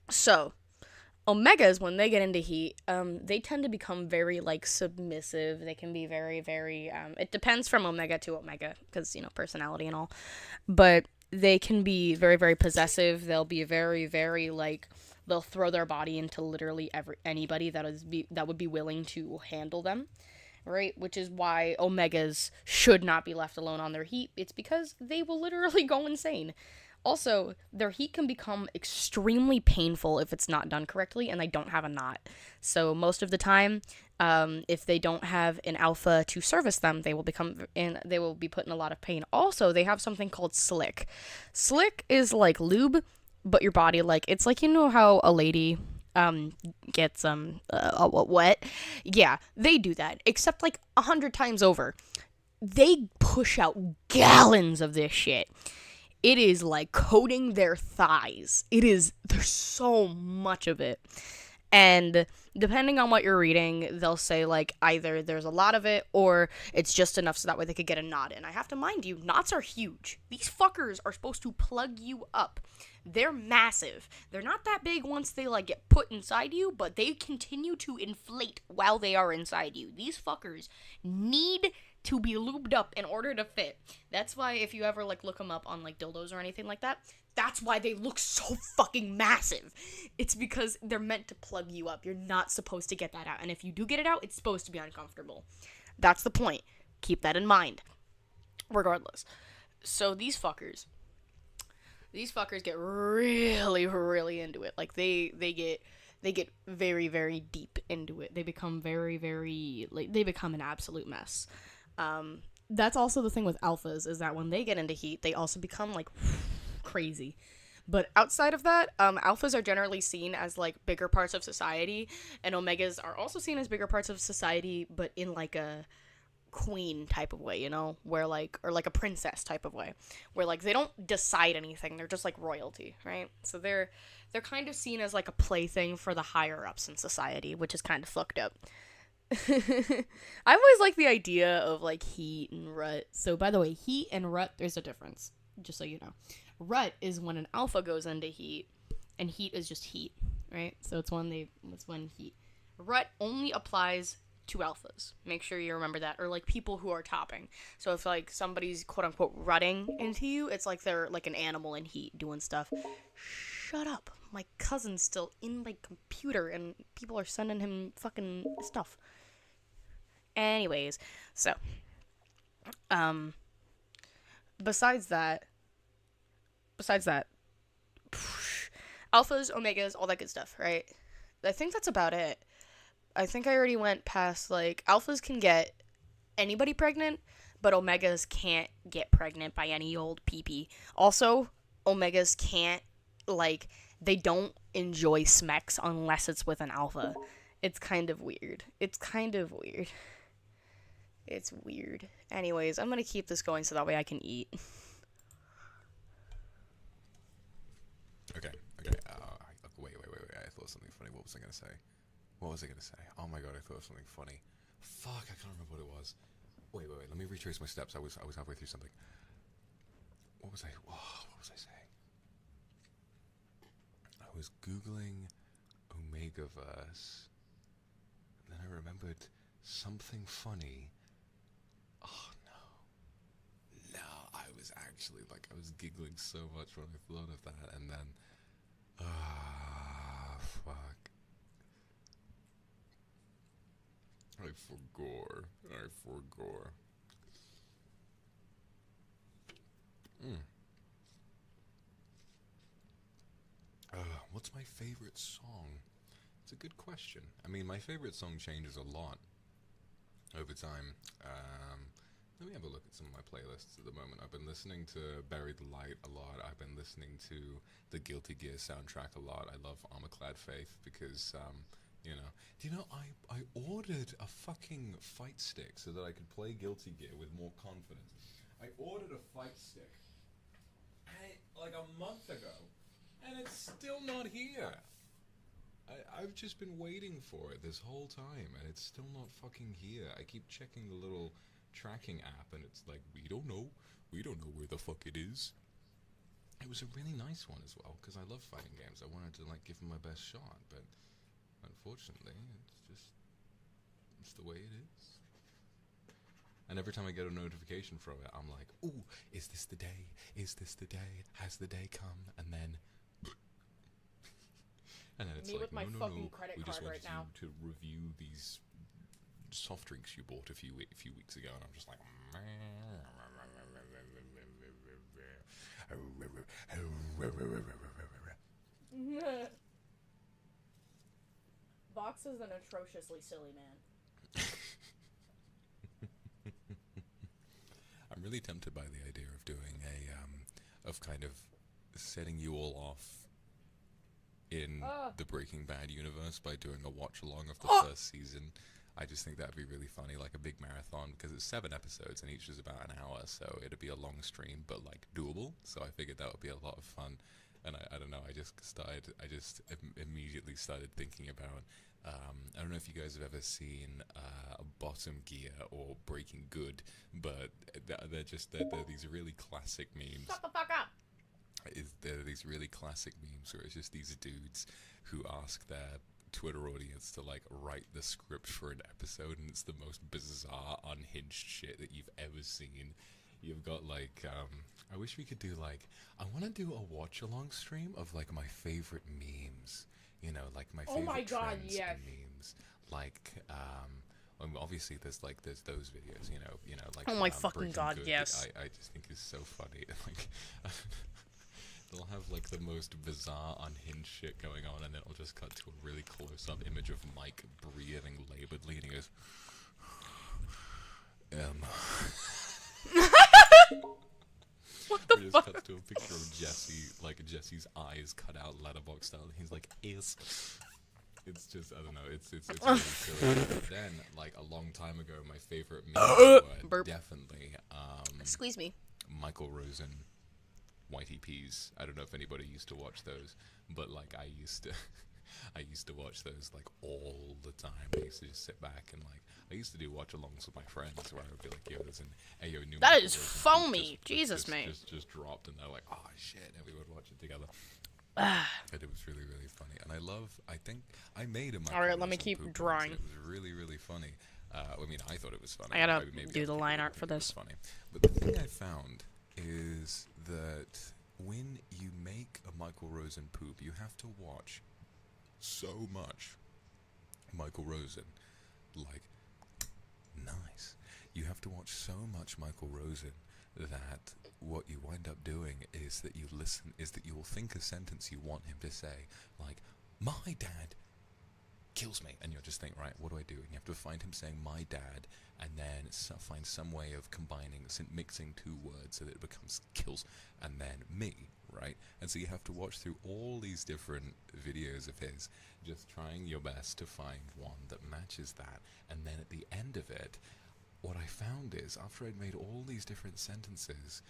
so omegas, when they get into heat, they tend to become very like submissive. They can be very, very it depends from omega to omega, because personality and all. But they can be very, very possessive. They'll be very, very like they'll throw their body into literally anybody that would be willing to handle them, right? Which is why omegas should not be left alone on their heat. It's because they will literally go insane. Also, their heat can become extremely painful if it's not done correctly and they don't have a knot. So most of the time, if they don't have an alpha to service them, they will be put in a lot of pain. Also, they have something called slick. Slick is like lube, but your body, like, it's like, how a lady gets wet? Yeah, they do that, except like 100 times over. They push out gallons of this shit. It is like coating their thighs. There's so much of it. And depending on what you're reading, they'll say like either there's a lot of it or it's just enough so that way they could get a knot. And I have to mind you, knots are huge. These fuckers are supposed to plug you up. They're massive. They're not that big once they like get put inside you, but they continue to inflate while they are inside you. These fuckers need to be lubed up in order to fit. That's why if you ever like look them up on like dildos or anything like that, that's why they look so fucking massive. It's because they're meant to plug you up. You're not supposed to get that out. And if you do get it out, it's supposed to be uncomfortable. That's the point. Keep that in mind. Regardless. So these fuckers get really, really into it. Like they get very, very deep into it. They become very, very, like, they become an absolute mess. That's also the thing with alphas, is that when they get into heat, they also become like crazy. But outside of that, alphas are generally seen as like bigger parts of society, and omegas are also seen as bigger parts of society, but in like a queen type of way, where like, or like a princess type of way, where like they don't decide anything, they're just like royalty, right? So they're kind of seen as like a plaything for the higher ups in society, which is kind of fucked up. I've always liked the idea of like heat and rut. So by the way, heat and rut, there's a difference, just so you know. Rut is when an alpha goes into heat, and heat is just heat, right? So it's when heat. Rut only applies to alphas. Make sure you remember that. Or like people who are topping. So if like somebody's quote unquote rutting into you, it's like they're like an animal in heat doing stuff. Shut up. My cousin's still in my computer and people are sending him fucking stuff. Anyways, so besides that, alphas, omegas, all that good stuff, right? I think that's about it. I think I already went past, like, alphas can get anybody pregnant, but omegas can't get pregnant by any old peepee. Also, omegas can't, like, they don't enjoy smecks unless it's with an alpha. It's kind of weird. It's weird. Anyways, I'm gonna keep this going so that way I can eat. Okay. Wait. I thought something funny. What was I gonna say? Oh my god, I thought of something funny. Fuck, I can't remember what it was. Wait. Let me retrace my steps. I was halfway through something. What was I saying? I was Googling Omegaverse. And then I remembered something funny. Oh no. I was giggling so much when I thought of that, and then fuck. I forgot. What's my favorite song? It's a good question. I mean, my favorite song changes a lot over time. Let me have a look at some of my playlists at the moment. I've been listening to Bury the Light a lot. I've been listening to the Guilty Gear soundtrack a lot. I love Armorclad Faith because, you know... Do you know, I ordered a fucking fight stick so that I could play Guilty Gear with more confidence. I ordered a fight stick like a month ago, and it's still not here. I've just been waiting for it this whole time, and it's still not fucking here. I keep checking the little tracking app, and it's like, we don't know where the fuck it is. It was a really nice one as well, because I love fighting games. I wanted to, like, give them my best shot, but unfortunately, it's the way it is. And every time I get a notification from it, I'm like, ooh, is this the day? Is this the day? Has the day come? And then it's Me like, with my no, fucking credit we just card wanted right now. to review these soft drinks you bought a few weeks ago, and I'm just like, Vox is an atrociously silly man. I'm really tempted by the idea of doing of kind of setting you all off in the Breaking Bad universe by doing a watch along of the first season. I just think that'd be really funny, like a big marathon, because it's 7 episodes and each is about an hour, so it'd be a long stream, but like doable. So I figured that would be a lot of fun. And I don't know, I just immediately started thinking about, I don't know if you guys have ever seen Bottom Gear or Breaking Good, but they're these really classic memes. Shut the fuck up! There are these really classic memes where it's just these dudes who ask their Twitter audience to like write the script for an episode, and it's the most bizarre, unhinged shit that you've ever seen. You've got like, I wish we could do like, I want to do a watch along stream of like my favorite memes, you know, like my favorite trends and memes, like, obviously there's those videos, you know, like, oh my fucking Breaking god, Good, yes. I just think is so funny, like, they'll have like the most bizarre, unhinged shit going on, and then it'll just cut to a really close-up image of Mike breathing laboredly, and he goes, What the just fuck? cuts to a picture of Jesse, like Jesse's eyes cut out letterbox style, and he's like, is. It's just, I don't know, it's really silly. But then, like, a long time ago, my favorite memes were definitely, Squeeze me. Michael Rosen, Whitey Peas. I don't know if anybody used to watch those, but, like, I used to watch those, like, all the time. I used to just sit back and, like, I used to do watch-alongs with my friends where I would be like, yo, there's an Ayo new That Michael is Rosen foamy. Jesus, just, mate. Just dropped, and they're like, oh, shit, and we would watch it together. And it was really, really funny. And I think I made a Michael Alright, let me Rosen keep poop drawing. once, and it was really, really funny. I mean, I thought it was funny. I gotta Maybe do other the people line art didn't for think it was this. funny. But the thing I found is that when you make a Michael Rosen poop, you have to watch so much Michael Rosen. Like, nice. You have to watch so much Michael Rosen that what you wind up doing is that you will think a sentence you want him to say, like, my dad kills me, and you'll just think, right, what do I do? And you have to find him saying my dad, and then find some way of mixing 2 words so that it becomes kills, and then me, right? And so you have to watch through all these different videos of his, just trying your best to find one that matches that, and then at the end of it, what I found is, after I'd made all these different sentences,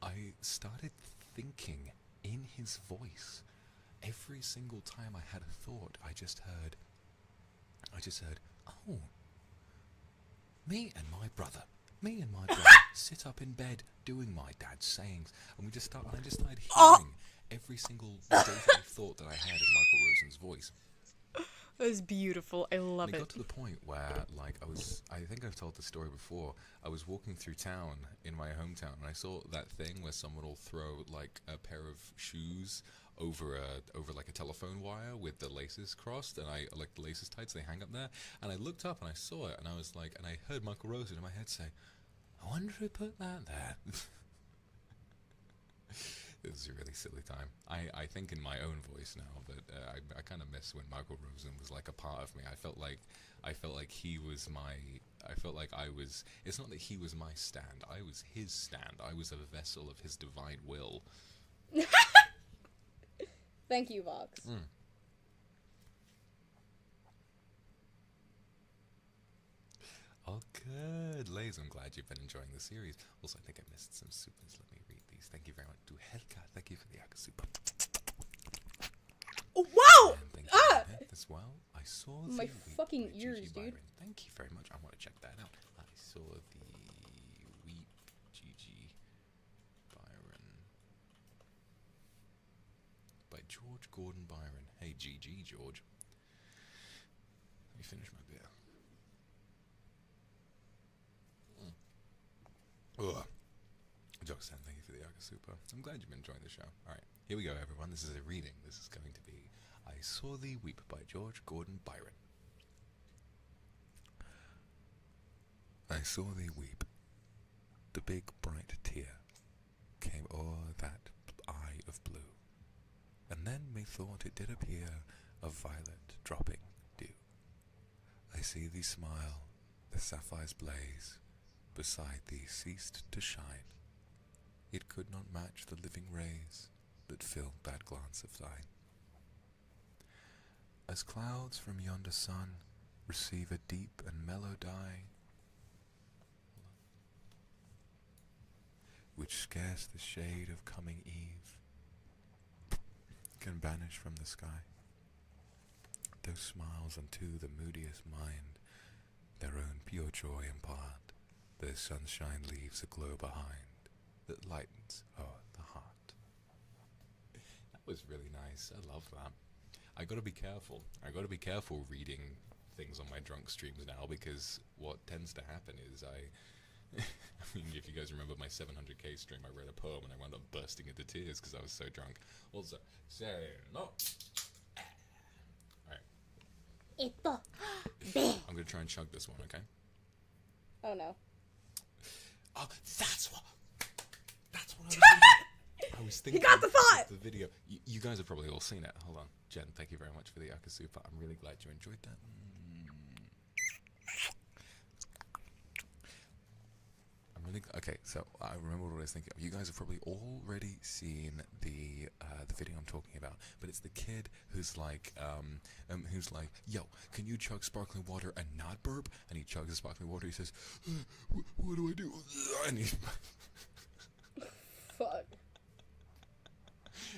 I started thinking in his voice. Every single time I had a thought, I just heard, oh, me and my brother sit up in bed doing my dad's sayings, and I just started hearing every single daily thought that I had in Michael Rosen's voice. That was beautiful. I love And it it. got to the point where, like, I think I've told the story before, I was walking through town in my hometown, and I saw that thing where someone will throw, like, a pair of shoes over like a telephone wire with the laces crossed, and I, like, the laces tied, so they hang up there, and I looked up, and I saw it, and I was like, and I heard Michael Rosen in my head say, I wonder who put that there. This is a really silly time. I think in my own voice now, but I kind of miss when Michael Rosen was like a part of me. I felt like he was my. I felt like I was. It's not that he was my stand. I was his stand. I was a vessel of his divine will. Thank you, Vox. Oh, good. Lays, I'm glad you've been enjoying the series. Also, I think I missed some supers. Let me read these. Thank you very much to Helka. Thank you for the Aka super. Oh, wow! And thank you to Beth as well. I saw My the Weep fucking by ears, Gigi dude. Byron. Thank you very much. I want to check that out. I saw the Weep Gigi Byron by George Gordon Byron. Hey, GG, George. Let me finish my beer. Ugh. Joxan, thank you for the Aka Super. I'm glad you've been enjoying the show. Alright, here we go, everyone. This is a reading. This is going to be I Saw Thee Weep by George Gordon Byron. I saw thee weep. The big bright tear came o'er that eye of blue, and then methought it did appear a violet dropping dew. I see thee smile, the sapphires blaze, beside thee ceased to shine. It could not match the living rays that filled that glance of thine. As clouds from yonder sun receive a deep and mellow dye, which scarce the shade of coming eve can banish from the sky, those smiles unto the moodiest mind their own pure joy impart. Their sunshine leaves a glow behind that lightens o'er the heart. That was really nice. I love that. I gotta be careful. I gotta be careful reading things on my drunk streams now, because what tends to happen is I mean, if you guys remember my 700k stream, I read a poem and I wound up bursting into tears because I was so drunk. Also, say no. Alright. I'm gonna try and chug this one, okay? Oh no. Oh, that's what I was thinking. I was thinking. You got the thought! The video. You guys have probably all seen it. Hold on. Jen, thank you very much for the Aka Super. I'm really glad you enjoyed that. Okay, so I remember what I was thinking. You guys have probably already seen the video I'm talking about, but it's the kid who's like, yo, can you chug sparkling water and not burp? And he chugs the sparkling water. He says, what do I do? And he Fuck.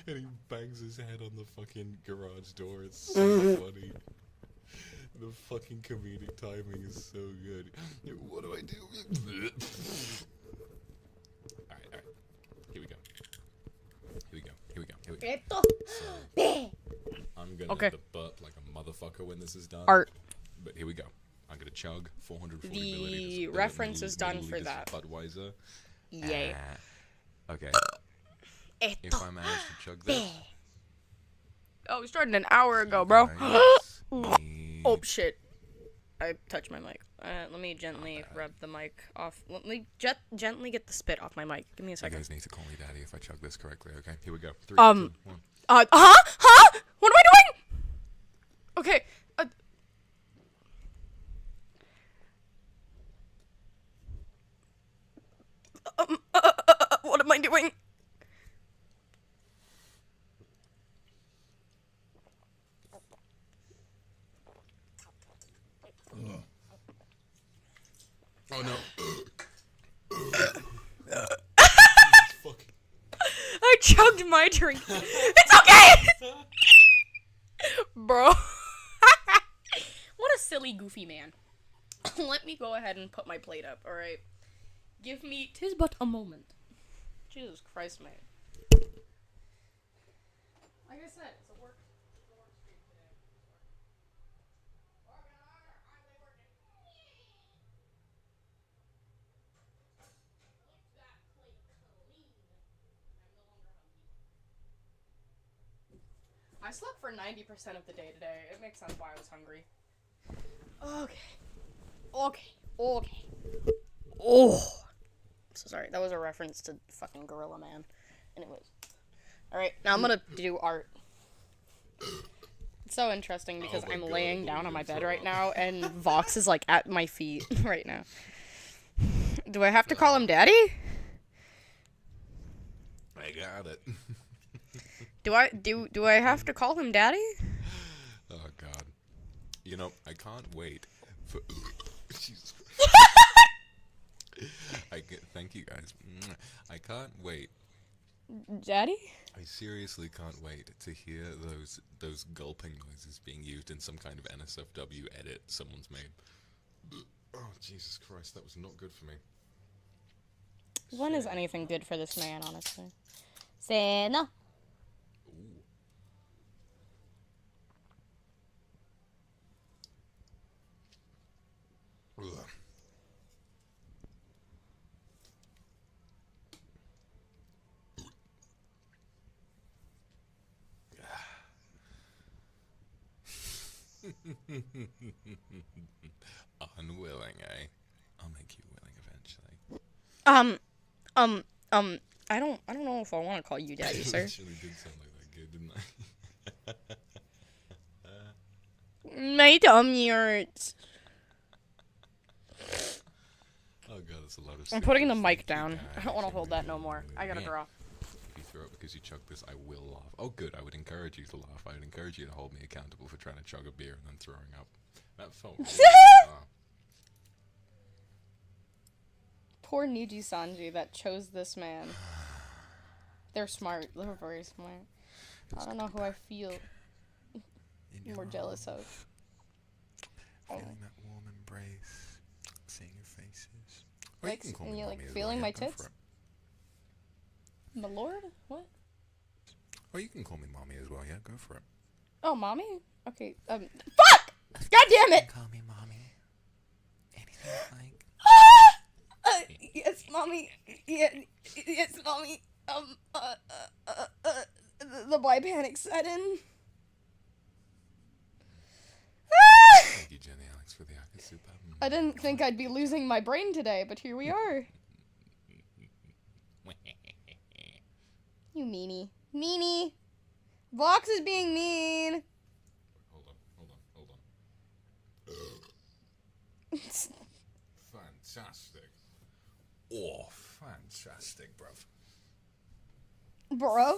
and he bangs his head on the fucking garage door. It's so funny. The fucking comedic timing is so good. What do I do? Alright. Here we go. So, I'm gonna have to burp like a motherfucker when this is done. Art. But here we go. I'm gonna chug 440 The milliliters. reference is done for milliliters that. of Budweiser. Yay. Okay. If I manage to chug this. Oh, we started an hour ago, bro. Oh, shit. I touched my mic. Let me gently rub the mic off. Let me gently get the spit off my mic. Give me a You second. guys need to call me daddy if I chug this correctly, okay? Here we go. 3, 2, 1. Huh? What am I doing? Okay. What am I doing? Oh no. I chugged my drink. It's okay! Bro. What a silly, goofy man. Let me go ahead and put my plate up, alright? Give me 'tis but a moment. Jesus Christ, man. Like I said, it's a work stream today. I slept for 90% of the day today. It makes sense why I was hungry. Okay. Oh. So sorry, that was a reference to fucking Gorilla Man. Anyways. Alright, now I'm gonna do art. It's so interesting because I'm laying down on my bed right now, and Vox is, like, at my feet right now. Do I have to call him Daddy? I got it. Do I have to call him Daddy? Oh, God. You know, I can't wait for... Jesus Christ. Thank you, guys. I can't wait. Daddy? I seriously can't wait to hear those gulping noises being used in some kind of NSFW edit someone's made. Oh, Jesus Christ, that was not good for me. When is anything good for this man, honestly? Say no. Ooh. Ugh. Unwilling, eh? I'll make you willing eventually. I don't know if I want to call you Daddy, sir. It actually did sound like that kid, didn't I? My tummy hurts. Oh god, that's a lot of I'm putting the mic down. I don't want to hold that no more. I gotta draw. If you throw it because you chugged this, I will laugh. Oh good, I would encourage you to laugh. I would encourage you to hold me accountable for trying to chug a beer and then throwing up. That felt really bizarre. Poor Niji Sanji that chose this man. They're smart. They're very smart. I don't know who I feel more jealous of. Feeling that warm embrace, seeing your faces. Or Like, you can call and me you mommy like as feeling well, my yeah, go tits? for it. My lord? What? Or you can call me mommy as well, yeah, go for it. Oh, mommy? Okay, fuck! God damn it! Call me mommy. Anything you like. Yes, mommy. Yeah, yes, mommy. The boy panic set in. Thank you, Jenny Alex, for the Akasupa. I didn't think I'd be losing my brain today, but here we are. You meanie. Meanie! Vox is being mean! Hold on. Fantastic. Oh, fantastic, bruv. Bro?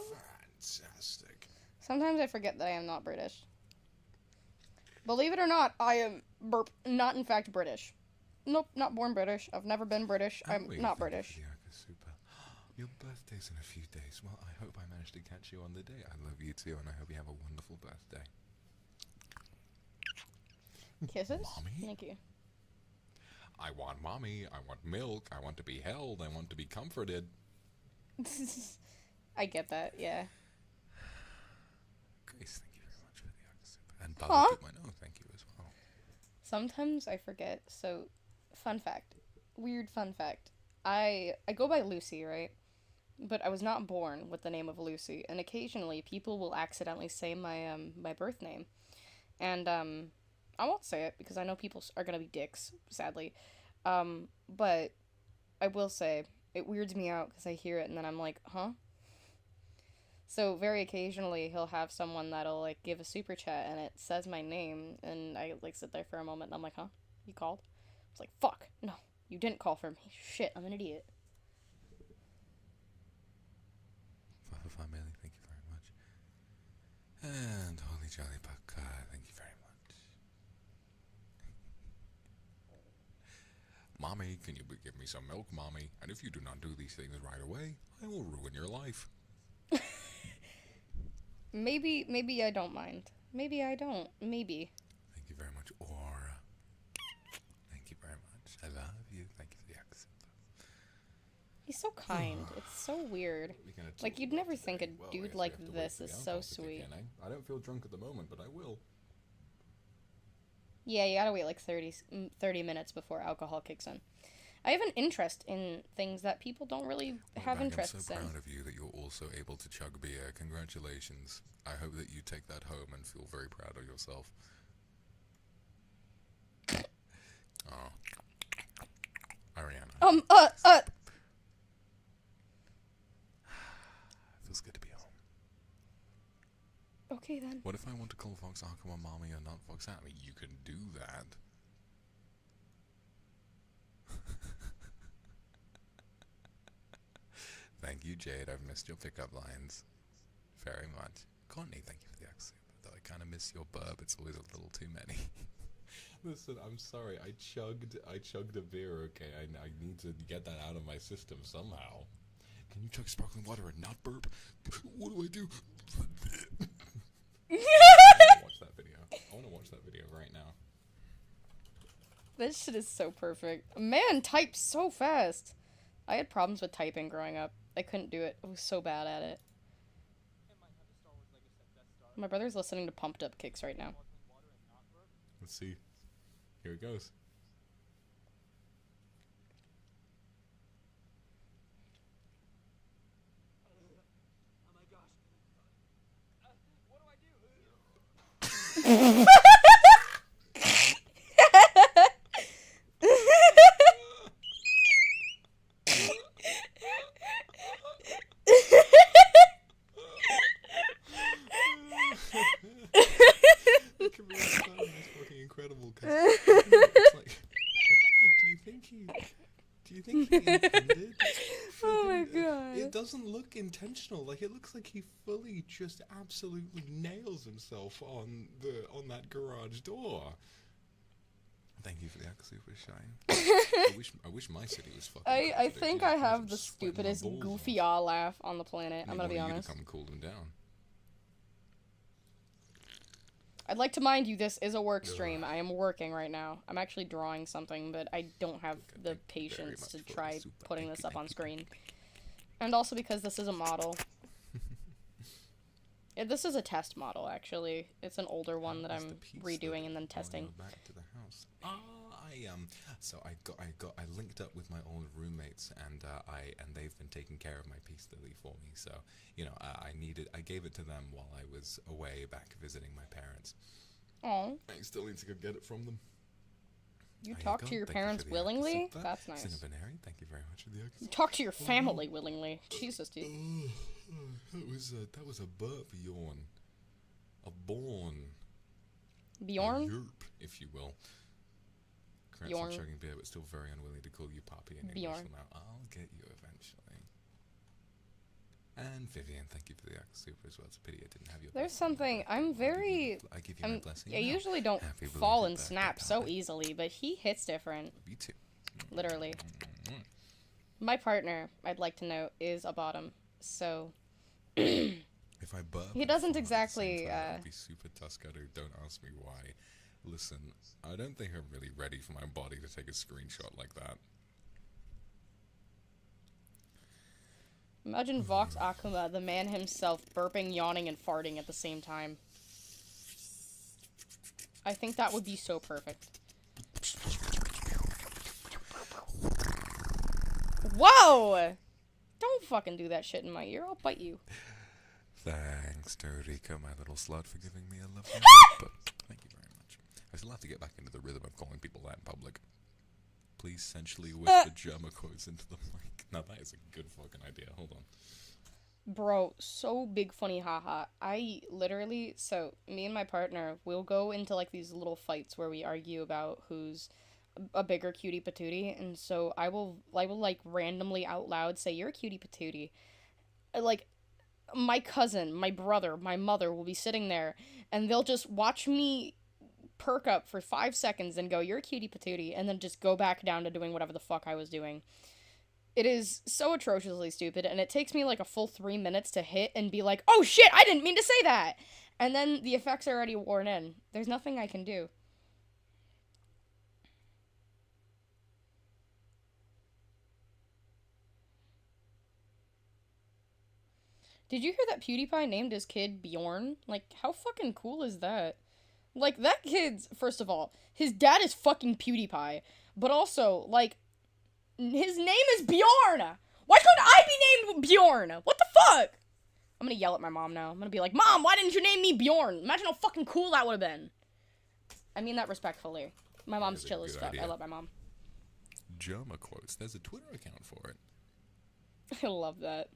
Fantastic. Sometimes I forget that I am not British. Believe it or not, I am not in fact British. Nope, not born British. I've never been British. I'm not British. Your birthday's in a few days. Well, I hope I managed to catch you on the day. I love you too, and I hope you have a wonderful birthday. Kisses? Mommy? Thank you. I want mommy. I want milk. I want to be held. I want to be comforted. I get that, yeah. Grace, thank you very much for the Akasupa. And Baba Kumano, thank you as well. Sometimes I forget. So, fun fact. Weird fun fact. I go by Lucy, right? But I was not born with the name of Lucy, and occasionally people will accidentally say my birth name. And I won't say it because I know people are gonna be dicks, sadly. But I will say it weirds me out because I hear it and then I'm like, huh? So very occasionally he'll have someone that'll like give a super chat and it says my name and I like sit there for a moment and I'm like, huh? You called? It's like, fuck, no, you didn't call for me. Shit, I'm an idiot. Father Family, thank you very much. And Holy Jolly Buck, thank you very much. Mommy, can you give me some milk, Mommy? And if you do not do these things right away, I will ruin your life. Maybe I don't mind. Maybe I don't. Maybe. Thank you very much, Aura. Thank you very much. I love you. Thank you for the accent. He's so kind. It's so weird. Like, you'd never think a dude like this is so sweet. Again, I don't feel drunk at the moment, but I will. Yeah, you gotta wait like 30 minutes before alcohol kicks in. I have an interest in things that people don't really have interests in. I'm so proud of you that you're also able to chug beer. Congratulations. I hope that you take that home and feel very proud of yourself. Oh. Ariana. Feels Feels good to be home. Okay then. What if I want to call Vox Aqua mommy or not Vox Aqua? You can do that. Thank you, Jade. I've missed your pickup lines very much. Courtney, thank you for the accent. Though I kind of miss your burp. It's always a little too many. Listen, I'm sorry. I chugged a beer. Okay, I need to get that out of my system somehow. Can you chug sparkling water and not burp? What do I do? I want to watch that video. I want to watch that video right now. This shit is so perfect. Man types so fast. I had problems with typing growing up. I couldn't do it. I was so bad at it. My brother's listening to Pumped Up Kicks right now. Let's see. Here it goes. The comedian timing is fucking incredible. It's like, do you think he intended? Oh my god. It doesn't look intentional. Like, it looks like he fully just absolutely nails himself on that garage door. Thank you for the super shine. I wish my city was fucking. I think I have the stupidest goofy ah laugh on the planet. I'm gonna be honest. Come cool them down. I'd like to mind you, this is a work stream. I am working right now. I'm actually drawing something, but I don't have the patience to try putting this up on screen. And also because this is a model. This is a test model, actually. It's an older one that I'm redoing and then testing. Back to the house. I linked up with my old roommates, and they've been taking care of my peace lily for me. So, I gave it to them while I was away back visiting my parents. Oh. I still need to go get it from them. You talk to your parents willingly? That's nice. Cinnabonary, thank you very much for the accent. You talk to your family willingly. Jesus, dude. That was a burp yawn. A born. Bjorn? A yerp, if you will. Bjorn. Chugging beer, but still very unwilling to call you Poppy in English. Bjorn. Now I'll get you eventually. And Vivian, thank you for the super as well. It's a pity I didn't have your. There's something. I'm very. I give you my blessing. I usually don't fall and snap so easily, but he hits different. Me too. Literally. My partner, I'd like to note, is a bottom. So. If I burp, he doesn't exactly. I'll be super Tuscado. Don't ask me why. Listen, I don't think I'm really ready for my body to take a screenshot like that. Imagine Vox Akuma, the man himself, burping, yawning, and farting at the same time. I think that would be so perfect. Whoa! Don't fucking do that shit in my ear, I'll bite you. Thanks, Toriko, my little slut, for giving me a lovely but thank you very much. I still have to get back into the rhythm of calling people that in public. Please essentially whisper German quotes into the mic. Now that is a good fucking idea. Hold on. Bro, so big funny haha. I literally, so me and my partner, we'll go into like these little fights where we argue about who's a bigger cutie patootie, and so I will like randomly out loud say, "You're a cutie patootie." Like, my cousin, my brother, my mother will be sitting there, and they'll just watch me perk up for 5 seconds and go, "You're a cutie patootie," and then just go back down to doing whatever the fuck I was doing. It is so atrociously stupid, and it takes me like a full 3 minutes to hit and be like, "Oh shit, I didn't mean to say that!" And then the effects are already worn in. There's nothing I can do. Did you hear that PewDiePie named his kid Bjorn? Like, how fucking cool is that? Like, that kid's, first of all, his dad is fucking PewDiePie, but also, like, his name is Bjorn! Why couldn't I be named Bjorn? What the fuck? I'm gonna yell at my mom now. I'm gonna be like, "Mom, why didn't you name me Bjorn? Imagine how fucking cool that would have been." I mean that respectfully. My mom's chill as fuck. I love my mom. Germa quotes. There's a Twitter account for it. I love that.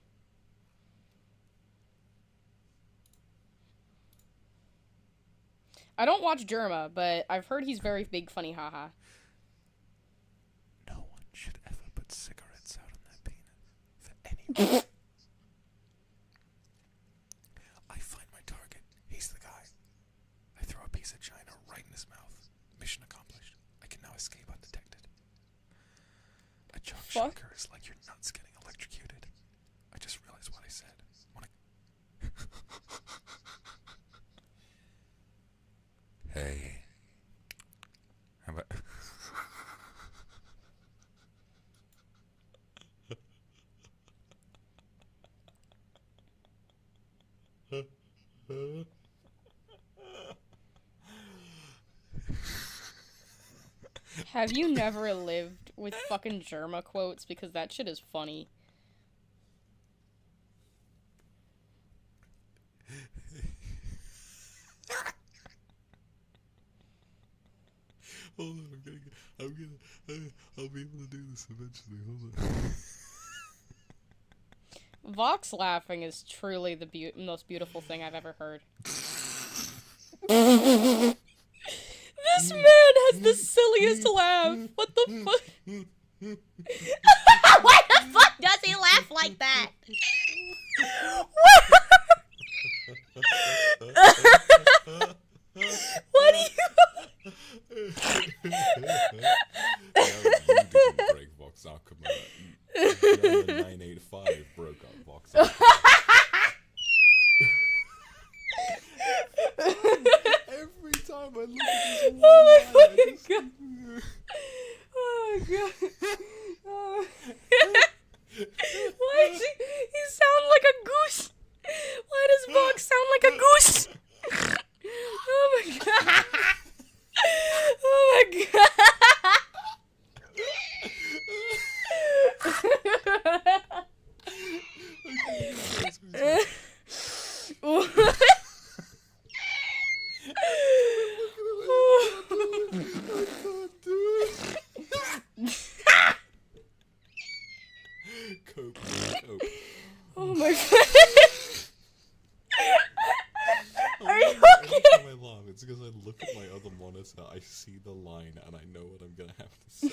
I don't watch Germa, but I've heard he's very big funny haha. No one should ever put cigarettes out on their penis for anyone. I find my target. He's the guy. I throw a piece of china right in his mouth. Mission accomplished. I can now escape undetected. A chalk shaker is like your nuts getting electrocuted. I just realized what I said. Hey. How about... Have you never lived with fucking Germa quotes? Because that shit is funny. Hold on, I'll be able to do this eventually. Hold on. Vox laughing is truly the most beautiful thing I've ever heard. This man has the silliest laugh. What the fuck? Why the fuck does he laugh like that? What do you... You didn't break Vox Aquaman. 985 broke up Vox Aquaman. Every time I look at this one Oh my line, fucking god. Oh my god. Oh. Why does he sound like a goose? Why does Vox sound like a goose? Oh my god. Oh my god. Cope. Oh my god. Are you Every okay? time I laugh, it's because I look at my other monitor, I see the line, and I know what I'm gonna have to say.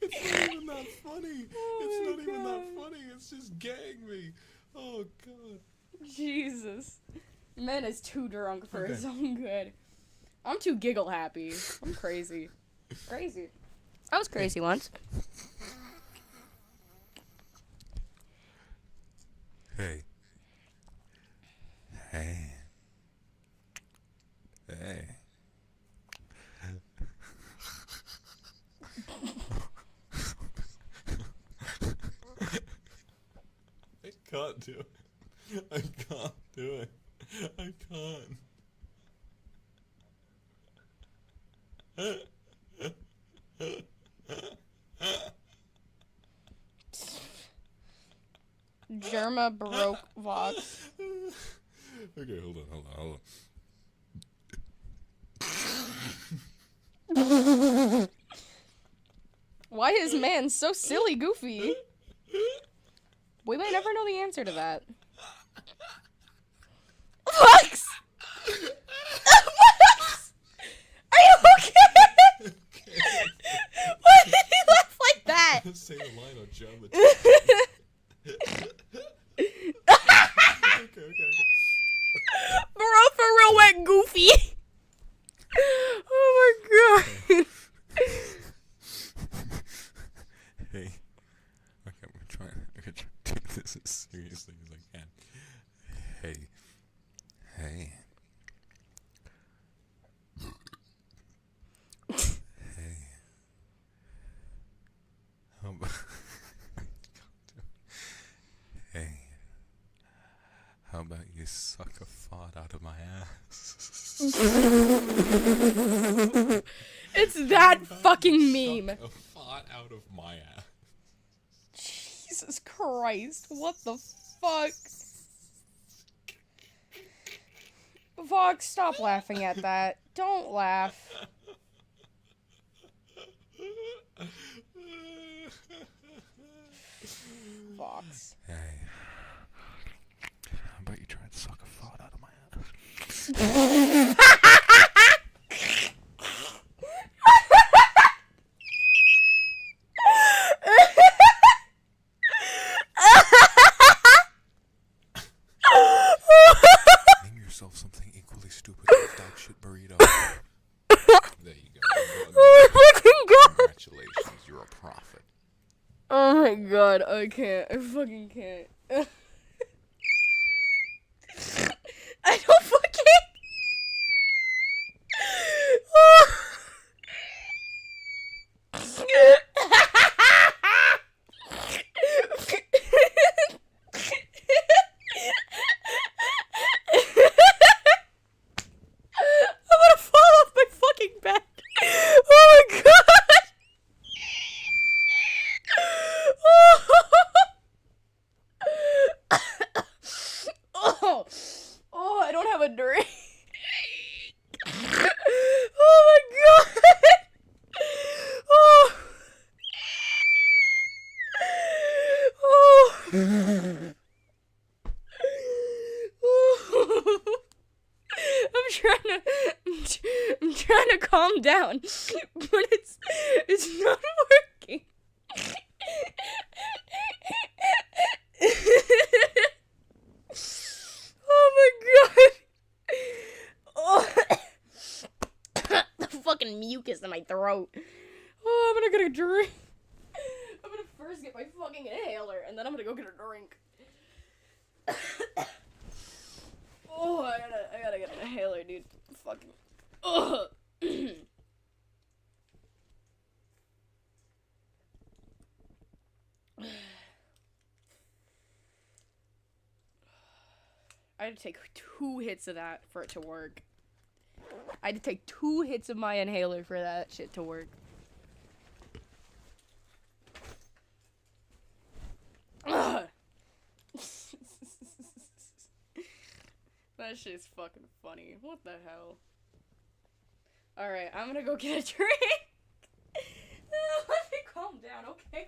It's not even that funny. It's not even that funny. It's just getting me. Oh god. Jesus. Man is too drunk for his own good. I'm too giggle happy. I'm crazy. Crazy. I was crazy once. Hey. Hey. Hey. I can't do it. I can't do it. I can't. Germa broke Vox. Okay, hold on. Why is man so silly goofy? We may never know the answer to that. Vox! Vox! Are you okay? Why did he laugh like that? Say the line on German. Okay. Bro, for real went goofy. Oh my god. Hey. Okay, I'm gonna try to take this as seriously as I can. Hey. Hey. Hey. How about... Hey. How about you suck a fart out of my ass? It's that fucking meme. Suck a fart out of my ass. Jesus Christ. What the fuck? Vox, stop laughing at that. Don't laugh. Vox. Hey. How about you try and suck a fart out of my ass? something equally stupid as dog shit burrito. There you go. Oh my fucking god! Congratulations, you're a prophet. Oh my god, I can't. I fucking can't. I don't fucking. I'm gonna fall off my fucking bed. Oh my god. Oh, oh, I don't have a drink. Oh my god. Oh. Oh. I'm trying to calm down, but it's not working. Oh my god. Oh. The fucking mucus in my throat. Oh, I'm gonna get a drink. I'm gonna first get my fucking inhaler, and then I'm gonna go get a drink. Oh, I gotta get an inhaler, dude. Fucking. Ugh. I had to take 2 hits of that for it to work. I had to take 2 hits of my inhaler for that shit to work. Ugh. That shit's fucking funny. What the hell? Alright, I'm gonna go get a drink. Let me calm down, okay?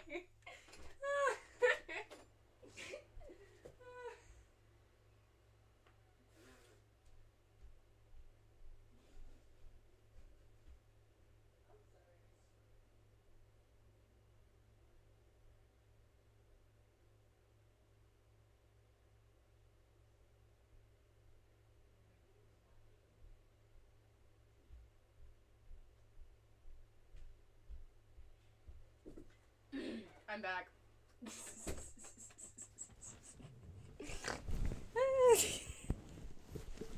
I'm back.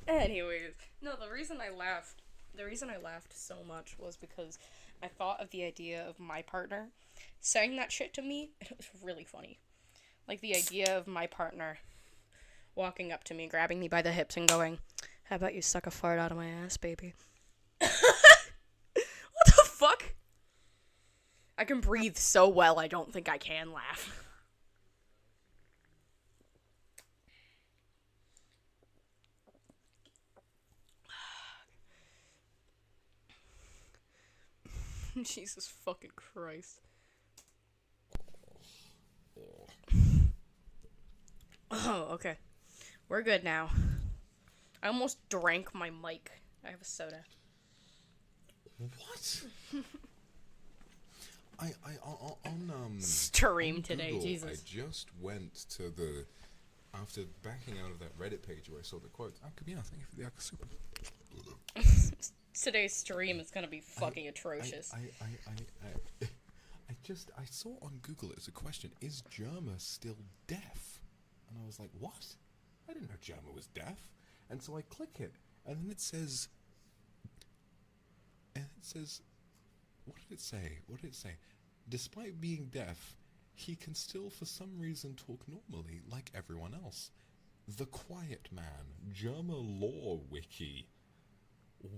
Anyways, no, the reason I laughed so much was because I thought of the idea of my partner saying that shit to me, and it was really funny. Like, the idea of my partner walking up to me, grabbing me by the hips, and going, "How about you suck a fart out of my ass, baby?" What the fuck? I can breathe so well, I don't think I can laugh. Jesus fucking Christ. Oh, okay. We're good now. I almost drank my mic. I have a soda. What? I on Stream on today, Google, Jesus. I just went to the after backing out of that Reddit page where I saw the quotes. I could be honest, thank you for the super. Today's stream is gonna be fucking atrocious. I saw on Google as a question: is Germa still deaf? And I was like, what? I didn't know Germa was deaf. And so I click it, and then it says, what did it say? What did it say? Despite being deaf, he can still, for some reason, talk normally like everyone else. The Quiet Man, Germa Law Wiki.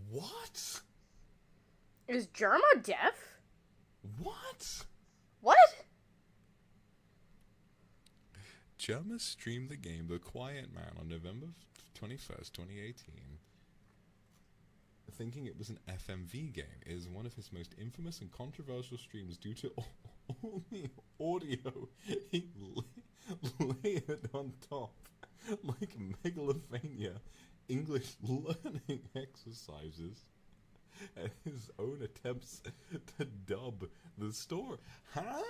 What? Is Germa deaf? What? What? Germa streamed the game The Quiet Man on November 21st, 2018. Thinking it was an FMV game. It is one of his most infamous and controversial streams due to all the audio he layered on top, like Megalovania, English learning exercises, and his own attempts to dub the story. Huh?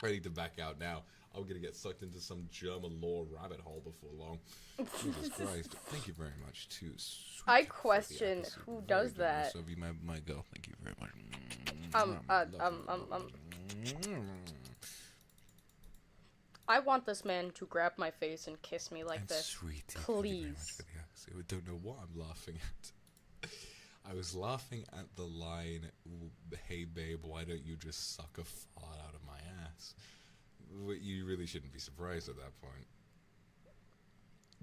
I need to back out now. I'm gonna get sucked into some German lore rabbit hole before long. Jesus Christ! Thank you very much to. I question who does that. So be my girl. Thank you very much. I want this man to grab my face and kiss me like this. Sweetie, please. So I don't know what I'm laughing at. I was laughing at the line, "Hey babe, why don't you just suck a fart out of my ass?" You really shouldn't be surprised at that point.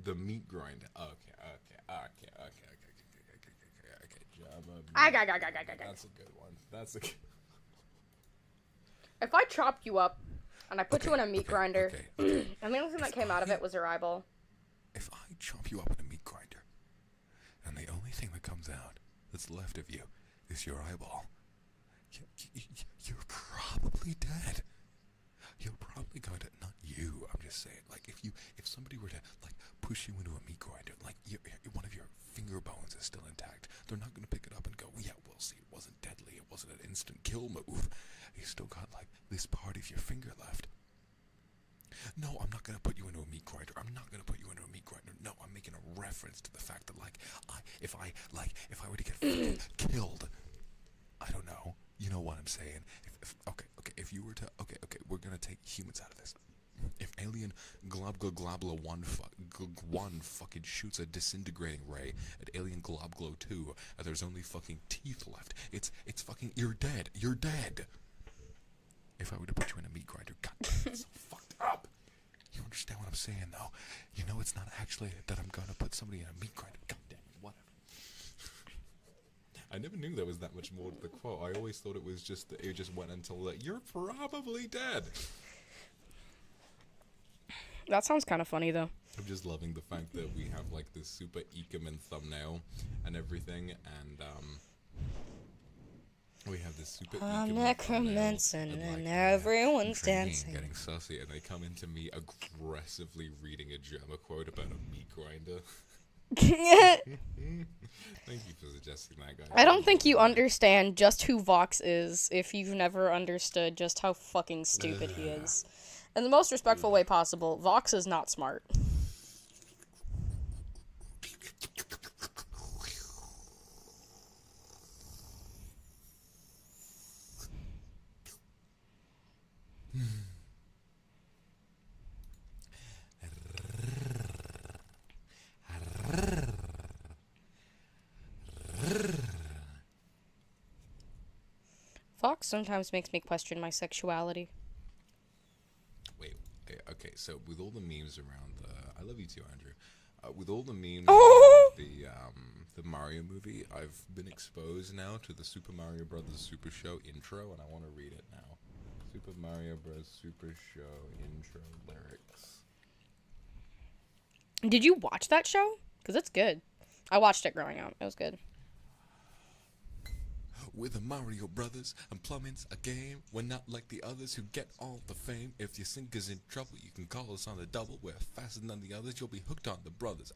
The meat grinder. Okay. That's a good one. If I chopped you up and I put you in a meat grinder, and the only thing that came out of it was your eyeball. If I chop you up in a meat grinder, and the only thing that comes out that's left of you is your eyeball, you're probably dead. You're probably going to, not you, I'm just saying, like, if somebody were to, like, push you into a meat grinder, like, one of your finger bones is still intact, they're not going to pick it up and go, yeah, well, see, it wasn't deadly, it wasn't an instant kill move, you still got, like, this part of your finger left. No, I'm not going to put you into a meat grinder, no, I'm making a reference to the fact that, like, if I were to get killed, I don't know, you know what I'm saying, if you were to, we're gonna take humans out of this. If alien Globglo 1 fucking shoots a disintegrating ray at alien Globglo 2, and there's only fucking teeth left, it's fucking, you're dead. If I were to put you in a meat grinder, god damn, it's so fucked up. You understand what I'm saying, though? You know it's not actually that I'm gonna put somebody in a meat grinder, god damn it, whatever. I never knew there was that much more to the quote. I always thought it was just that it just went until like, you're probably dead. That sounds kind of funny, though. I'm just loving the fact that we have like this super Ekerman thumbnail and everything, and we have this super I'm Ekerman necromancing thumbnail, and like, everyone's drinking, dancing. getting sussy, and they come into me aggressively reading a German quote about a meat grinder. Thank you for suggesting that, guys. I don't think you understand just who Vox is if you've never understood just how fucking stupid he is. In the most respectful way possible, Vox is not smart. Vox sometimes makes me question my sexuality. Wait, okay, so with all the memes around I love you too, Andrew. With all the memes around the Mario movie, I've been exposed now to the Super Mario Brothers Super Show intro, and I want to read it now. Super Mario Bros. Super Show intro lyrics. Did you watch that show? Because it's good. I watched it growing up. It was good. We're the Mario Brothers, and plumbing's a game. We're not like the others who get all the fame. If your sink is in trouble, you can call us on the double. We're faster than the others, you'll be hooked on the brothers.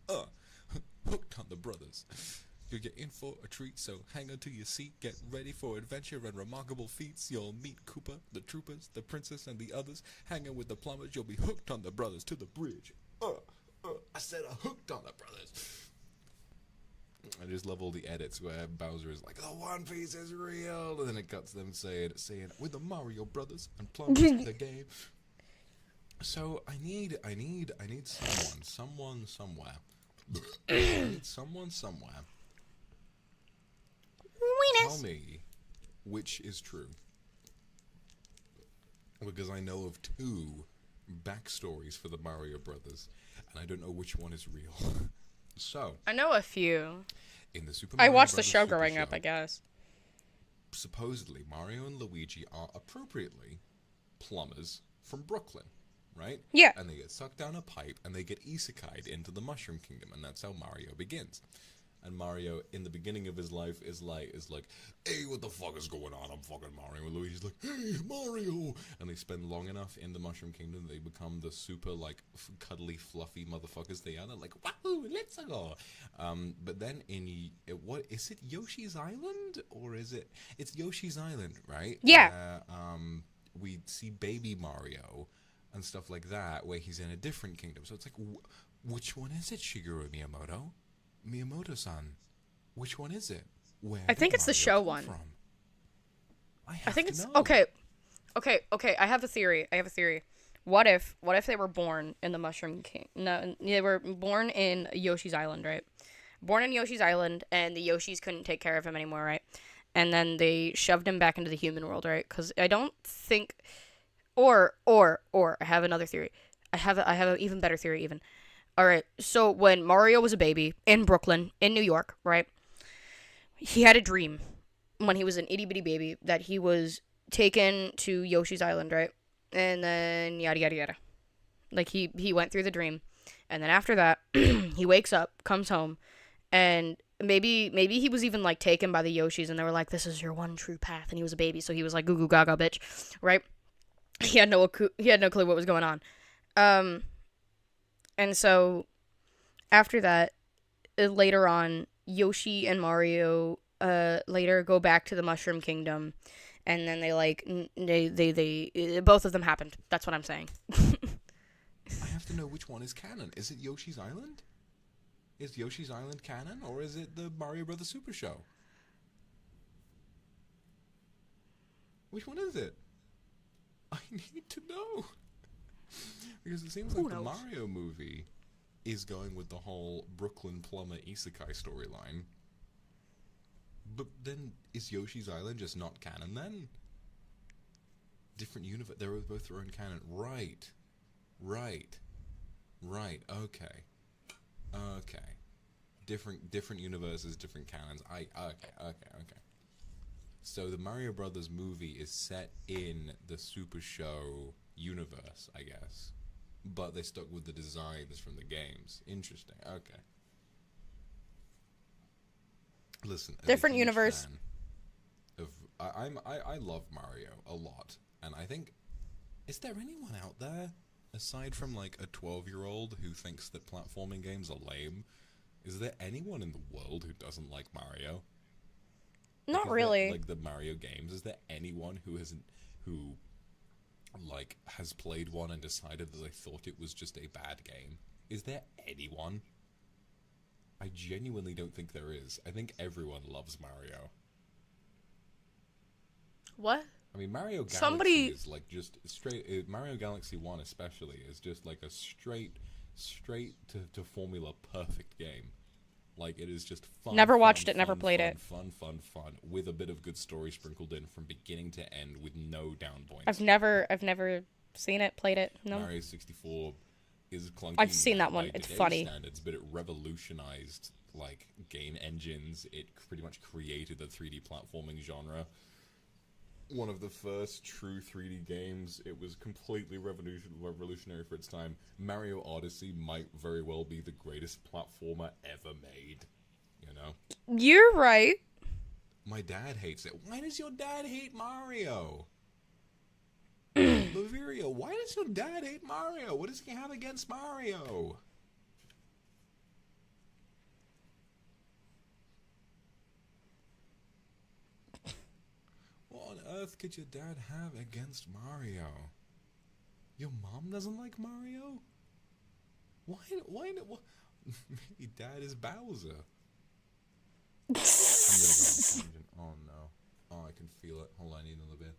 Hooked on the brothers. You'll get in for a treat, so hang on to your seat. Get ready for adventure and remarkable feats. You'll meet Koopa, the troopers, the princess, and the others. Hanging with the plumbers, you'll be hooked on the brothers to the bridge. I said hooked on the brothers. I just love all the edits where Bowser is like, the One Piece is real, and then it cuts them saying, with the Mario Brothers and plumbers the game. So I need someone somewhere. I need someone somewhere. Tell me which is true. Because I know of 2 backstories for the Mario Brothers, and I don't know which one is real. So I know a few. In the Super I Mario watched the Brothers show Super growing Show, up, I guess. Supposedly, Mario and Luigi are appropriately plumbers from Brooklyn, right? Yeah. And they get sucked down a pipe, and they get isekai'd into the Mushroom Kingdom, and that's how Mario begins. And Mario, in the beginning of his life, is like, hey, what the fuck is going on? I'm fucking Mario. And Luigi's like, hey, Mario! And they spend long enough in the Mushroom Kingdom, they become the super, like, cuddly, fluffy motherfuckers they are. They're like, wahoo, let's go! But then what, is it Yoshi's Island? Or is it, it's Yoshi's Island, right? Yeah. we see Baby Mario and stuff like that, where he's in a different kingdom. So it's like, which one is it, Shigeru Miyamoto? Miyamoto-san, which one is it? Where I did think it's the Mario show come one. from? I think to it's know. okay. Okay. I have a theory. What if they were born in the Mushroom King? No, they were born in Yoshi's Island, right? Born in Yoshi's Island, and the Yoshis couldn't take care of him anymore, right? And then they shoved him back into the human world, right? Because I don't think, or I have another theory. I have an even better theory, even. All right. So when Mario was a baby in Brooklyn, in New York, right? He had a dream when he was an itty bitty baby that he was taken to Yoshi's Island, right? And then yada yada yada. Like he went through the dream, and then after that, he wakes up, comes home, and maybe he was even like taken by the Yoshis, and they were like, "This is your one true path," and he was a baby, so he was like, "Goo goo gaga, bitch," right? He had no clue what was going on, and so after that, later on, Yoshi and Mario later go back to the Mushroom Kingdom, and then they both of them happened. That's what I'm saying. I have to know which one is canon. Is it Yoshi's Island? Is Yoshi's Island canon, or is it the Mario Brothers Super Show? Which one is it? I need to know. Because it seems like the Mario movie is going with the whole Brooklyn Plumber isekai storyline. But then, is Yoshi's Island just not canon then? Different universe. They're both their own canon. Right. Okay. Different universes, different canons. Okay. So the Mario Brothers movie is set in the Super Show universe, I guess. But they stuck with the designs from the games. Interesting. Okay. Listen, Different universe. I love Mario a lot, and I think, is there anyone out there aside from like a 12-year-old who thinks that platforming games are lame? Is there anyone in the world who doesn't like Mario? Not really. Like the Mario games, is there anyone who has played one and decided that they thought it was just a bad game? Is there anyone? I genuinely don't think there is. I think everyone loves Mario. What? I mean, Mario Galaxy is like just straight. Mario Galaxy 1 especially is just like a straight to formula perfect game. Like, it is just fun. Never watched it, never played it. Fun, with a bit of good story sprinkled in from beginning to end with no down points. I've never seen it, played it. No. Mario 64 is clunky. I've seen that one. It's funny. Standards, but it revolutionized like game engines. It pretty much created the 3D platforming genre. One of the first true 3D games. It was completely revolutionary for its time. Mario Odyssey might very well be the greatest platformer ever made. You know? You're right. My dad hates it. Why does your dad hate Mario? Laviria, why does your dad hate Mario? What does he have against Mario? What on earth could your dad have against Mario? Your mom doesn't like Mario? Why? Maybe dad is Bowser. I'm gonna go on a tangent. Oh no. Oh, I can feel it. Hold on, I need another bit.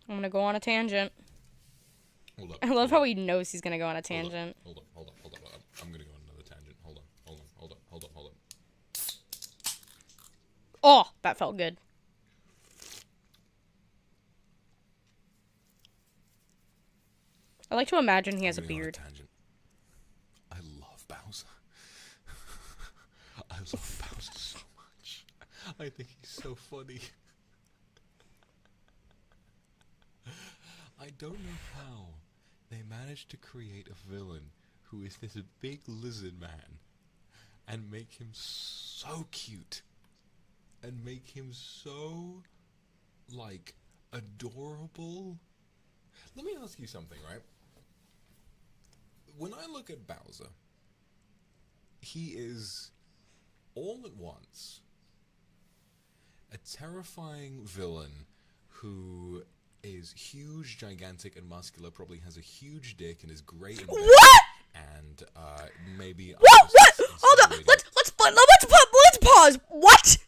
I'm gonna go on a tangent. Hold up. I love how he knows he's gonna go on a tangent. Hold up. I'm gonna go on another tangent. Hold on. Oh, that felt good. I like to imagine he has a beard. I love Bowser. I love Bowser so much. I think he's so funny. I don't know how they managed to create a villain who is this big lizard man and make him so cute and make him so, like, adorable. Let me ask you something, right? When I look at Bowser, he is all at once a terrifying villain who is huge, gigantic, and muscular, probably has a huge dick and is great in bed, What? and maybe What? Hold on. Let's pause. What?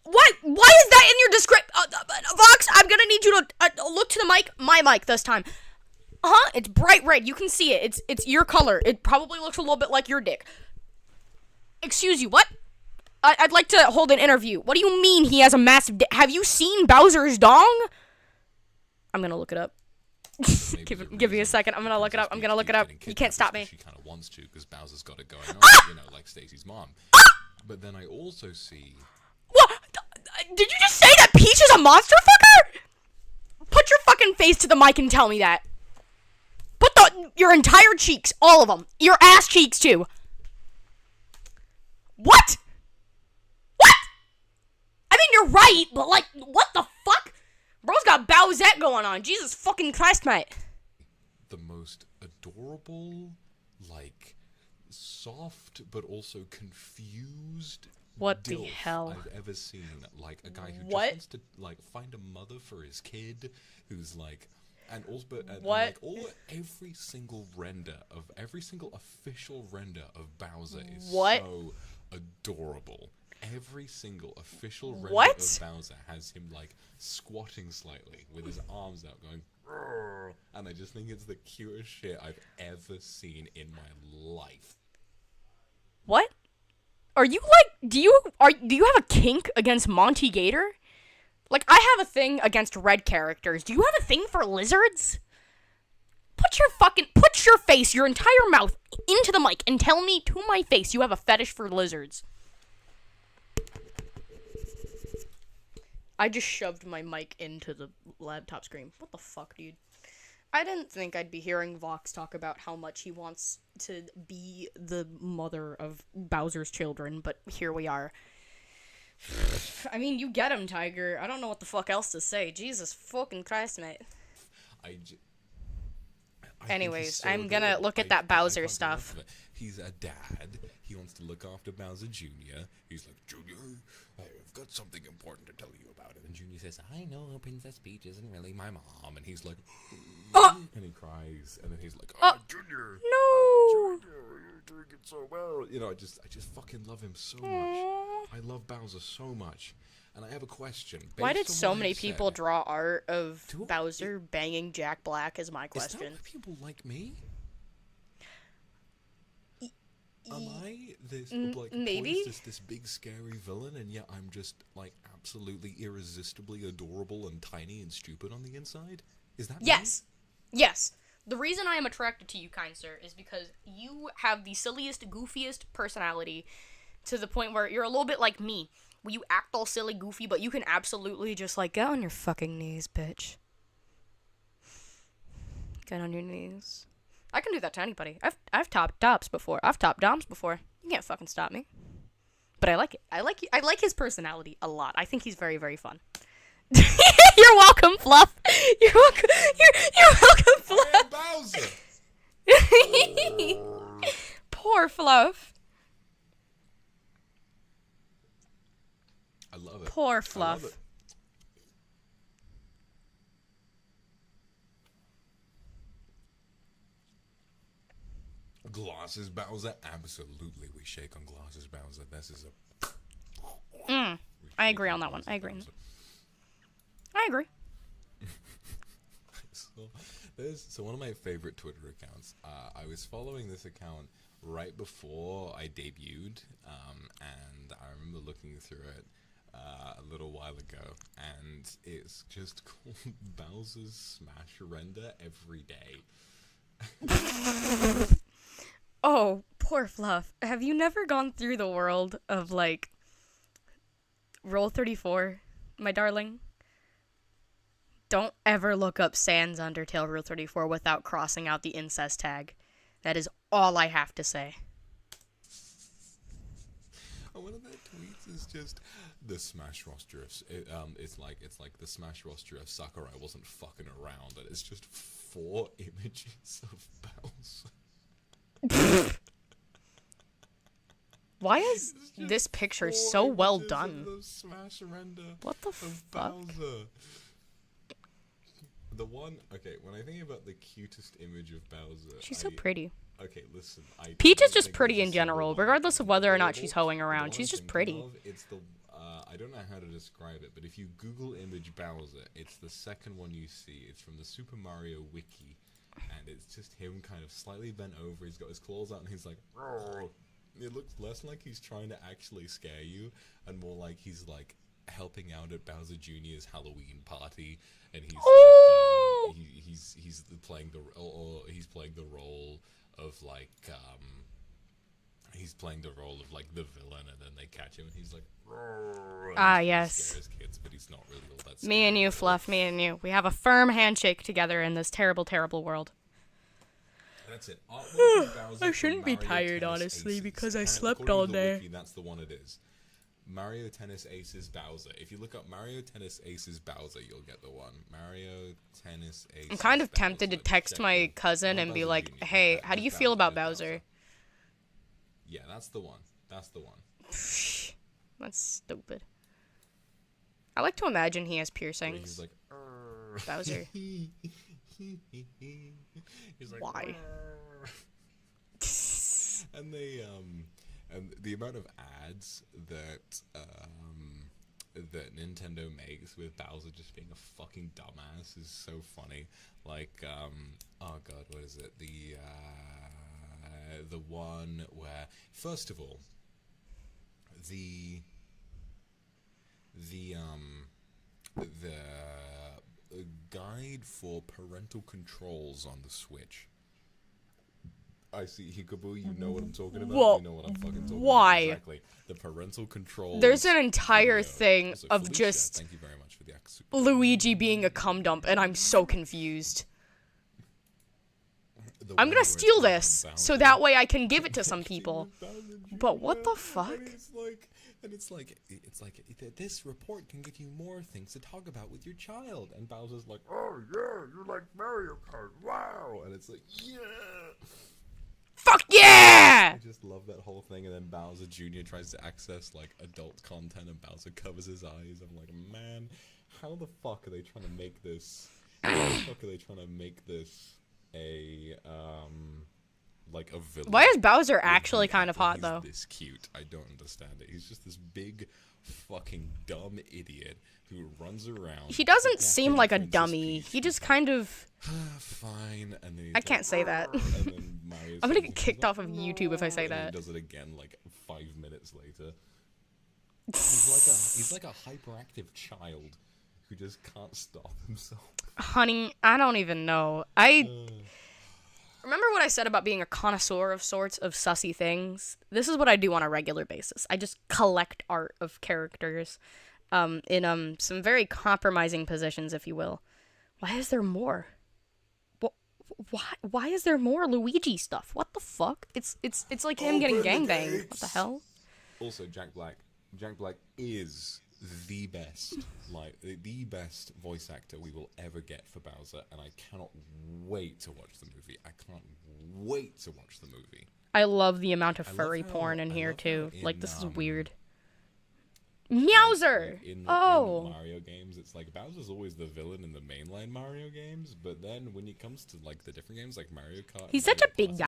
What? Why is that in your description? Vox, I'm gonna need you to look to the mic. My mic this time. It's bright red. You can see it. It's your color. It probably looks a little bit like your dick. Excuse you. What? I'd like to hold an interview. What do you mean he has a massive dick? Have you seen Bowser's dong? I'm gonna look it up. Give me a second. I'm gonna look it up. You can't stop me. She kind of wants to because Bowser's got it going on, you know, like Stacy's mom. But then I also see. What? Did you just say that Peach is a monster fucker? Put your fucking face to the mic and tell me that. Put your entire cheeks, all of them. Your ass cheeks too. What? What? I mean, you're right, but like, what the fuck? Bro's got Bowsette going on. Jesus fucking Christ, mate. The most adorable, like, soft, but also confused What the dilf hell? I've ever seen. Like, a guy who What? just wants to, like, find a mother for his kid, who's, like, and also, and, What? like, every single official render of Bowser is What? so adorable. Every single official render What? of Bowser has him, like, squatting slightly with his arms out going, "Rrrr," and I just think it's the cutest shit I've ever seen in my life. What? Are you like, do you have a kink against Monty Gator? Like, I have a thing against red characters. Do you have a thing for lizards? Put your face, your entire mouth into the mic and tell me to my face you have a fetish for lizards. I just shoved my mic into the laptop screen. What the fuck, dude? I didn't think I'd be hearing Vox talk about how much he wants to be the mother of Bowser's children, but here we are. I mean, you get him, Tiger. I don't know what the fuck else to say. Jesus fucking Christ, mate. I Anyways, so I'm gonna adorable. look at that Bowser can't get stuff. enough of it. He's a dad. He wants to look after Bowser Jr. He's like, Junior, I've got something important to tell you about it. And Junior says, I know Princess Peach isn't really my mom. And he's like, and he cries. And then he's like, Junior, No! you're doing it so well. You know, I just fucking love him so much. I love Bowser so much. And I have a question. Why did Based on so what many I've people said, draw art of Do- Bowser banging Jack Black is my Is that question. why people like me? Am I this like maybe? poised as this big scary villain, and yet I'm just like absolutely irresistibly adorable and tiny and stupid on the inside? Is that Yes. Yes. The reason I am attracted to you, kind sir, is because you have the silliest, goofiest personality to the point where you're a little bit like me. Where you act all silly, goofy, but you can absolutely just like, get on your fucking knees, bitch. Get on your knees. I can do that to anybody. I've topped doms before. I've topped doms before. You can't fucking stop me. But I like it. I like his personality a lot. I think he's very, very fun. You're welcome, Fluff. You're welcome. You're welcome, Fluff. Bowser! Poor Fluff. I love it. Poor I love Fluff. it. Glasses Bowser? Absolutely, we shake on Glasses Bowser. This is a... I agree on that one. I agree. I agree. So one of my favorite Twitter accounts, I was following this account right before I debuted, and I remember looking through it a little while ago, and it's just called Bowser's Smash Render Every Day. Oh, poor Fluff. Have you never gone through the world of, like, Roll 34, my darling? Don't ever look up Sans Undertale Rule 34 without crossing out the incest tag. That is all I have to say. One of their tweets is just the Smash roster of it's like the Smash roster of Sakurai wasn't fucking around, and it's just 4 images of Bowser. Why is this picture so well done? The smash render What the of fuck? Bowser. The one, okay, when I think about the cutest image of Bowser, She's so pretty. Okay, listen, Peach is don't just think pretty there's in a single general, one regardless that's of whether or not she's adorable. hoeing The around. one She's I'm just thinking pretty. of, it's the, I don't know how to describe it, but if you Google image Bowser, it's the second one you see. It's from the Super Mario Wiki, and it's just him kind of slightly bent over. He's got his claws out, and he's like, "Roar." It looks less like he's trying to actually scare you, and more like he's like helping out at Bowser Jr.'s Halloween party, and he's like, he's playing he's playing the role of like he's playing the role of like the villain, and then they catch him, and he's like, "Roar," and Ah, he's trying to yes. scare his kids, but he's not really all that Me and scary you, at all. Fluff, me and you. We have a firm handshake together in this terrible, terrible world. That's it. Artwork of Bowser I from shouldn't be Mario tired, Tennis honestly, Aces. because I And slept according all to the day. Wiki, that's the one it is. Mario Tennis Aces Bowser. If you look up Mario Tennis Aces Bowser, you'll get the one. Mario Tennis Aces. I'm kind of tempted to Bowser. text Check my it. cousin Not and be Bowser like, Jr., hey, that- how do you that's feel about that's Bowser? Yeah, that's the one. That's the one. That's stupid. I like to imagine he has Where he's piercings. like, "Arr." Bowser. He's like, Why? "Arr." And they and the amount of ads that that Nintendo makes with Bowser just being a fucking dumbass is so funny. Like oh god, what is it? The one where, first of all, the guide for parental controls on the Switch. I see, Hikabu, you know what I'm talking about? Whoa, You know what I'm fucking talking why? about. Exactly. The parental controls. There's an entire video. thing Also, of Felicia, just thank you very much for the Luigi being a cum dump, and I'm so confused. the I'm one gonna where steal it's this, around so Bowser. that way I can give it to some people. Bowser Jr., But what the fuck? And it's like this report can give you more things to talk about with your child. And Bowser's like, oh yeah, you like Mario Kart, wow. And it's like, yeah. Fuck yeah! I just love that whole thing. And then Bowser Jr. tries to access like adult content, and Bowser covers his eyes. I'm like, man, how the fuck are they trying to make this? How the fuck are they trying to make this a like a villain? Why is Bowser When actually he- kind of hot, he's though? This cute. I don't understand it. He's just this big, fucking dumb idiot who runs around. He doesn't kidnapping seem like a Princess dummy. Peach. He just kind of... Fine, and then he's I can't like, say that. "Arr," and then Mario's I'm gonna like, get he's kicked like, off of YouTube if I say "Arr," and then that. he does it again like 5 minutes later. He's like a hyperactive child who just can't stop himself. Honey, I don't even know. I... Remember what I said about being a connoisseur of sorts of sussy things? This is what I do on a regular basis. I just collect art of characters in some very compromising positions, if you will. Why is there more? Why is there more Luigi stuff? What the fuck? It's like him getting Open the gangbanged. What the gates. hell? Also, Jack Black is the best, like the best voice actor we will ever get for Bowser, and I cannot wait to watch the movie. I can't wait to watch the movie. I love the amount of I love furry how- porn in I here love how too. in, Like this is um, weird. Like, Meowser. in Oh. Mario games, it's like Bowser's always the villain in the mainline Mario games, but then when it comes to like the different games like Mario Kart, He's Mario such a big Classic,